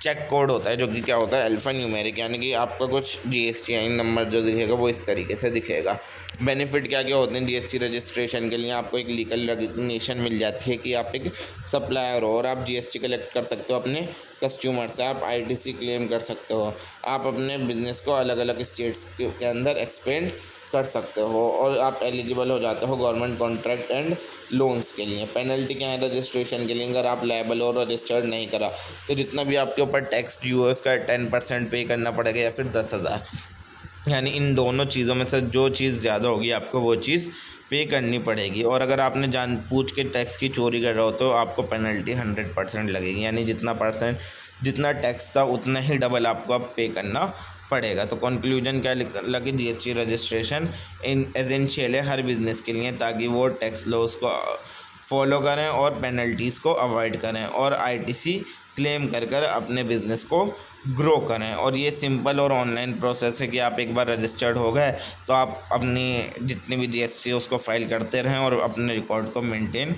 A: चेक कोड होता है जो कि क्या होता है अल्फ़ा न्यूमेरिक, यानी कि आपका कुछ जीएसटी नंबर जो दिखेगा वो इस तरीके से दिखेगा। बेनिफिट क्या क्या होते हैं जीएसटी रजिस्ट्रेशन के लिए? आपको एक लीगल रिकग्निशन मिल जाती है कि आप एक सप्लायर हो और आप जीएसटी कलेक्ट कर सकते हो अपने कस्टमर से, आप आईटीसी क्लेम कर सकते हो, आप अपने बिजनेस को अलग अलग स्टेट्स के अंदर एक्सपेंड कर सकते हो, और आप एलिजिबल हो जाते हो गवर्नमेंट कॉन्ट्रैक्ट एंड लोन्स के लिए। पेनल्टी क्या है रजिस्ट्रेशन के लिए? अगर आप लायबल और रजिस्टर्ड नहीं करा तो जितना भी आपके ऊपर टैक्स ड्यू है उसका 10% पे करना पड़ेगा या फिर 10,000, यानी इन दोनों चीज़ों में से जो चीज़ ज़्यादा होगी आपको वो चीज़ पे करनी पड़ेगी। और अगर आपने जानबूझ के टैक्स की चोरी कर रहे हो तो आपको पेनल्टी 100% लगेगी, यानी जितना टैक्स था उतना ही डबल आपको अब पे करना पड़ेगा। तो कंक्लूजन क्या लगे? जीएसटी रजिस्ट्रेशन इन एसेंशियल है हर बिज़नेस के लिए ताकि वो टैक्स लॉस को फॉलो करें और पेनल्टीज़ को अवॉइड करें और आईटीसी क्लेम कर अपने बिज़नेस को ग्रो करें। और ये सिंपल और ऑनलाइन प्रोसेस है कि आप एक बार रजिस्टर्ड हो गए तो आप अपनी जितनी भी जीएसटी उसको फाइल करते रहें और अपने रिकॉर्ड को मेंटेन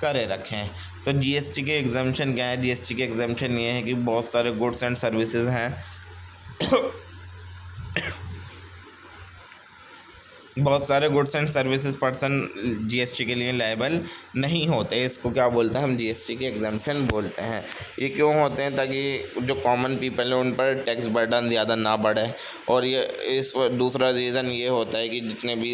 A: करे रखें। तो जीएसटी के एग्जाम्पशन क्या है? जीएसटी के एग्जाम्पशन ये है कि बहुत सारे गुड्स एंड सर्विसेज हैं बहुत सारे goods and services person GST के लिए लायबल नहीं होते, इसको क्या बोलते हैं हम? जीएसटी के एग्जाम्पशन बोलते हैं। ये क्यों होते हैं? ताकि जो कॉमन पीपल है उन पर टैक्स बर्डन ज़्यादा ना बढ़े, और ये दूसरा रीज़न ये होता है कि जितने भी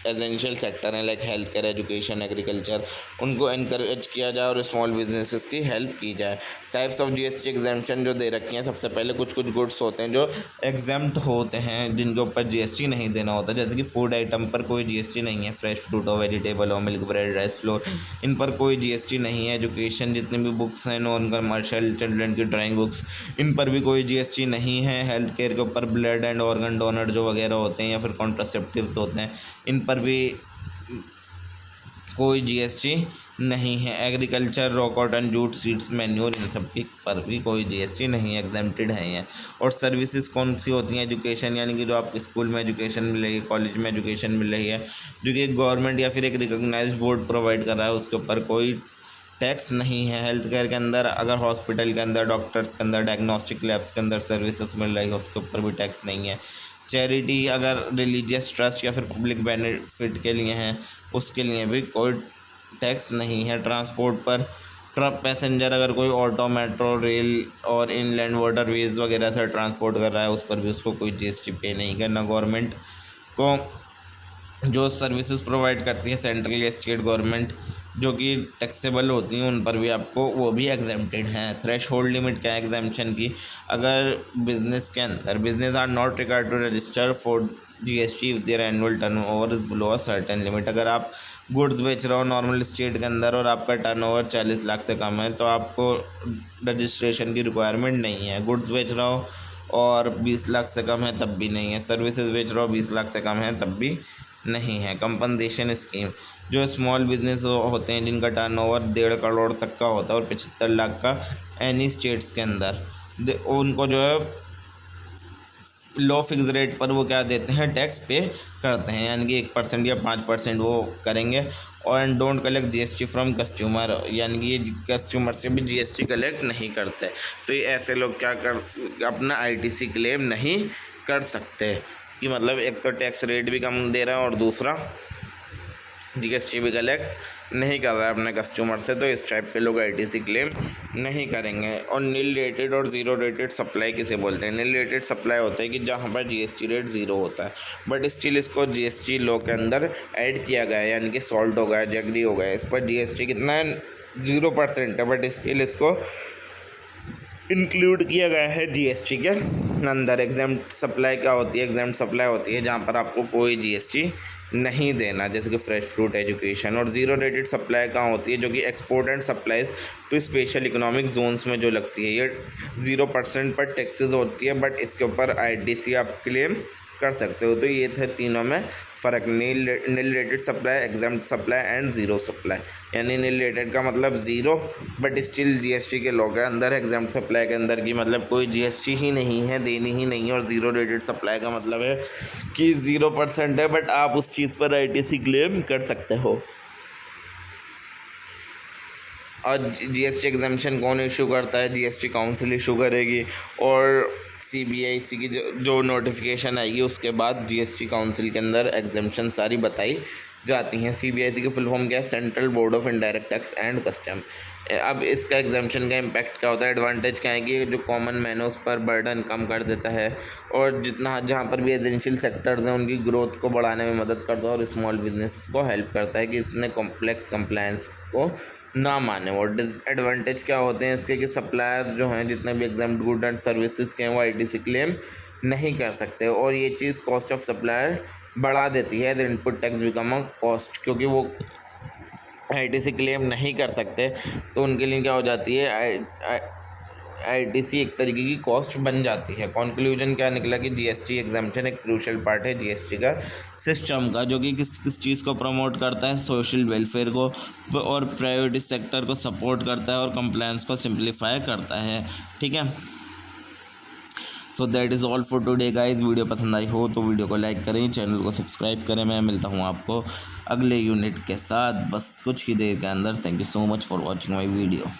A: एसेंशियल सेक्टर हैं like health care, education, agriculture, उनको इनकरेज किया जाए और स्मॉल बिजनेसेस की हेल्प की जाए। टाइप्स ऑफ जीएसटी एग्जाम्पशन जो दे रखी हैं, सबसे पहले कुछ गुड्स होते हैं जो एग्जाम्प्ट होते हैं जिनके ऊपर जीएसटी नहीं देना होता, जैसे कि फूड आइटम पर कोई जीएसटी नहीं है, फ्रेश फ्रूट हो, वेजिटेबल हो, मिल्क, ब्रेड, राइस फ्लोर, इन पर कोई जीएसटी नहीं है। एजुकेशन जितनी भी बुक्स हैं, नॉन कमर्शियल चिल्ड्रन की ड्राइंग बुक्स, इन पर भी कोई जीएसटी नहीं है। हेल्थ केयर के ऊपर ब्लड एंड ऑर्गन डोनर जो वगैरह होते हैं या फिर कॉन्ट्रासेप्टिव्स होते हैं, इन पर भी कोई जीएसटी नहीं है। Agriculture, raw cotton, jute, seeds, manure, इन सब की पर भी कोई जीएसटी नहीं है, एग्जेम्प्टेड है ये। और सर्विसेज कौन सी होती हैं? एजुकेशन, यानी कि जो आपको स्कूल में एजुकेशन मिल रही है, कॉलेज में एजुकेशन मिल रही है, जो कि गवर्नमेंट या फिर एक रिकॉग्नाइज्ड बोर्ड प्रोवाइड कर रहा है, उसके ऊपर कोई टैक्स नहीं है। हेल्थ केयर के अंदर, अगर हॉस्पिटल के अंदर, डॉक्टर्स के अंदर, डायग्नोस्टिक लैब्स के अंदर सर्विसेज मिल रही है, उसके ऊपर भी टैक्स नहीं है। चैरिटी, अगर रिलीजियस ट्रस्ट या फिर पब्लिक बेनिफिट के लिए हैं, उसके लिए भी कोई टैक्स नहीं है। ट्रांसपोर्ट पर ट्रक पैसेंजर अगर कोई ऑटो, मेट्रो, रेल और इनलैंड वाटरवेज वगैरह से ट्रांसपोर्ट कर रहा है, उस पर भी उसको कोई जीएसटी पे नहीं करना। गवर्नमेंट को जो सर्विसेज प्रोवाइड करती है सेंट्रल या स्टेट गवर्नमेंट जो कि टैक्सेबल होती हैं, उन पर भी आपको वो भी एग्जेम्प्टेड हैं। थ्रेश होल्ड लिमिट क्या है एग्जाम्पशन की? अगर बिजनेस के अंदर business are not required to register for GST if their annual turnover is below a certain limit. अगर आप गुड्स बेच रहे हो नॉर्मल स्टेट के अंदर और आपका टर्नओवर 40 लाख से कम है तो आपको रजिस्ट्रेशन की रिक्वायरमेंट नहीं है। गुड्स बेच रहे हो और 20 लाख से कम है तब भी नहीं है। सर्विसेज बेच रहे हो 20 लाख से कम है तब भी नहीं है। कंपनसेशन स्कीम, जो स्मॉल बिजनेस होते हैं जिनका टर्नओवर 1.5 करोड़ तक का होता है और 75 लाख का एनी स्टेट्स के अंदर, उनको जो है लो फिक्स रेट पर वो क्या देते हैं? टैक्स पे करते हैं, यानी कि 1% या 5% वो करेंगे। और and don't collect GST from customer, यानी कि ये कस्टमर से भी जीएसटी कलेक्ट नहीं करते। तो ये ऐसे लोग क्या कर अपना आईटीसी क्लेम नहीं कर सकते कि मतलब एक तो टैक्स रेट भी कम दे रहा है और दूसरा जीएसटी भी कलेक्ट नहीं कर रहा है अपने कस्टमर से, तो इस टाइप के लोग आईटीसी क्लेम नहीं करेंगे। और नील रेटेड और ज़ीरो रेटेड सप्लाई किसे बोलते हैं? नील रेटेड सप्लाई होता है कि जहाँ पर जीएसटी रेट ज़ीरो होता है, बट स्टिल इसको जीएसटी लॉ के अंदर ऐड किया गया है, यानी कि सॉल्ट हो गया, जगरी हो गया, इस पर जीएसटी कितना है 0% है, बट स्टिल इसको इंक्लूड किया गया है जीएसटी के अंदर। एग्जाम्प्ट सप्लाई क्या होती है? एग्जाम्प्ट सप्लाई होती है जहाँ पर आपको कोई जीएसटी नहीं देना, जैसे कि फ्रेश फ्रूट, एजुकेशन। और ज़ीरो रेटेड सप्लाई कहाँ होती है? जो कि export and supplies to special economic zones में जो लगती है, ये 0% पर टैक्सेस होती है, बट इसके ऊपर आईटीसी आप क्लेम कर सकते हो। तो ये थे तीनों में फ़र्क, nil rated supply, exempt supply and zero supply. यानी नील रेटेड का मतलब ज़ीरो, बट स्टिल जीएसटी के लॉ के अंदर, एग्जाम्प्ट सप्लाई के अंदर की मतलब कोई जीएसटी ही नहीं है, देनी ही नहीं है। और ज़ीरो रेटेड सप्लाई का मतलब है कि 0% है, बट आप उस चीज़ पर आईटीसी क्लेम कर सकते हो। और जीएसटी एग्जाम्पशन कौन इशू करता है? जीएसटी काउंसिल इशू करेगी, और सीबीआईसी की जो नोटिफिकेशन आएगी उसके बाद जीएसटी काउंसिल के अंदर एग्जाम्पशन सारी बताई जाती हैं। सीबीआईसी की फुल फॉर्म क्या है? Central board of indirect tax and custom. अब इसका एग्जाम्पशन का इम्पैक्ट क्या होता है? एडवांटेज क्या है कि जो कॉमन मैन है उस पर बर्डन कम कर देता है, और जितना जहाँ पर भी एजेंशियल सेक्टर्स हैं उनकी ग्रोथ को बढ़ाने में मदद करता है, और स्मॉल बिजनेस को हेल्प करता है कि इतने कॉम्प्लेक्स कंप्लायंस को ना माने। और डिसएडवांटेज क्या होते हैं इसके? कि सप्लायर जो हैं जितने भी एग्जाम्प्ट गुड एंड सर्विसेज के हैं वो आईटीसी क्लेम नहीं कर सकते, और ये चीज़ कॉस्ट ऑफ सप्लायर बढ़ा देती है। The input tax become a cost, क्योंकि वो आईटीसी क्लेम नहीं कर सकते तो उनके लिए क्या हो जाती है? आईटीसी एक तरीके की कॉस्ट बन जाती है। कंक्लूजन क्या निकला कि जीएसटी एग्जाम्पशन एक क्रूशियल पार्ट है जीएसटी का सिस्टम का, जो कि किस चीज़ को प्रमोट करता है? सोशल वेलफेयर को, और प्राइवेट सेक्टर को सपोर्ट करता है, और कंप्लायंस को सिंप्लीफाई करता है। ठीक है, so that is all for today guys. Video पसंद आई हो तो वीडियो को लाइक करें, चैनल को सब्सक्राइब करें। मैं मिलता हूँ आपको अगले यूनिट के साथ बस कुछ ही देर के अंदर। Thank you so much for watching my video.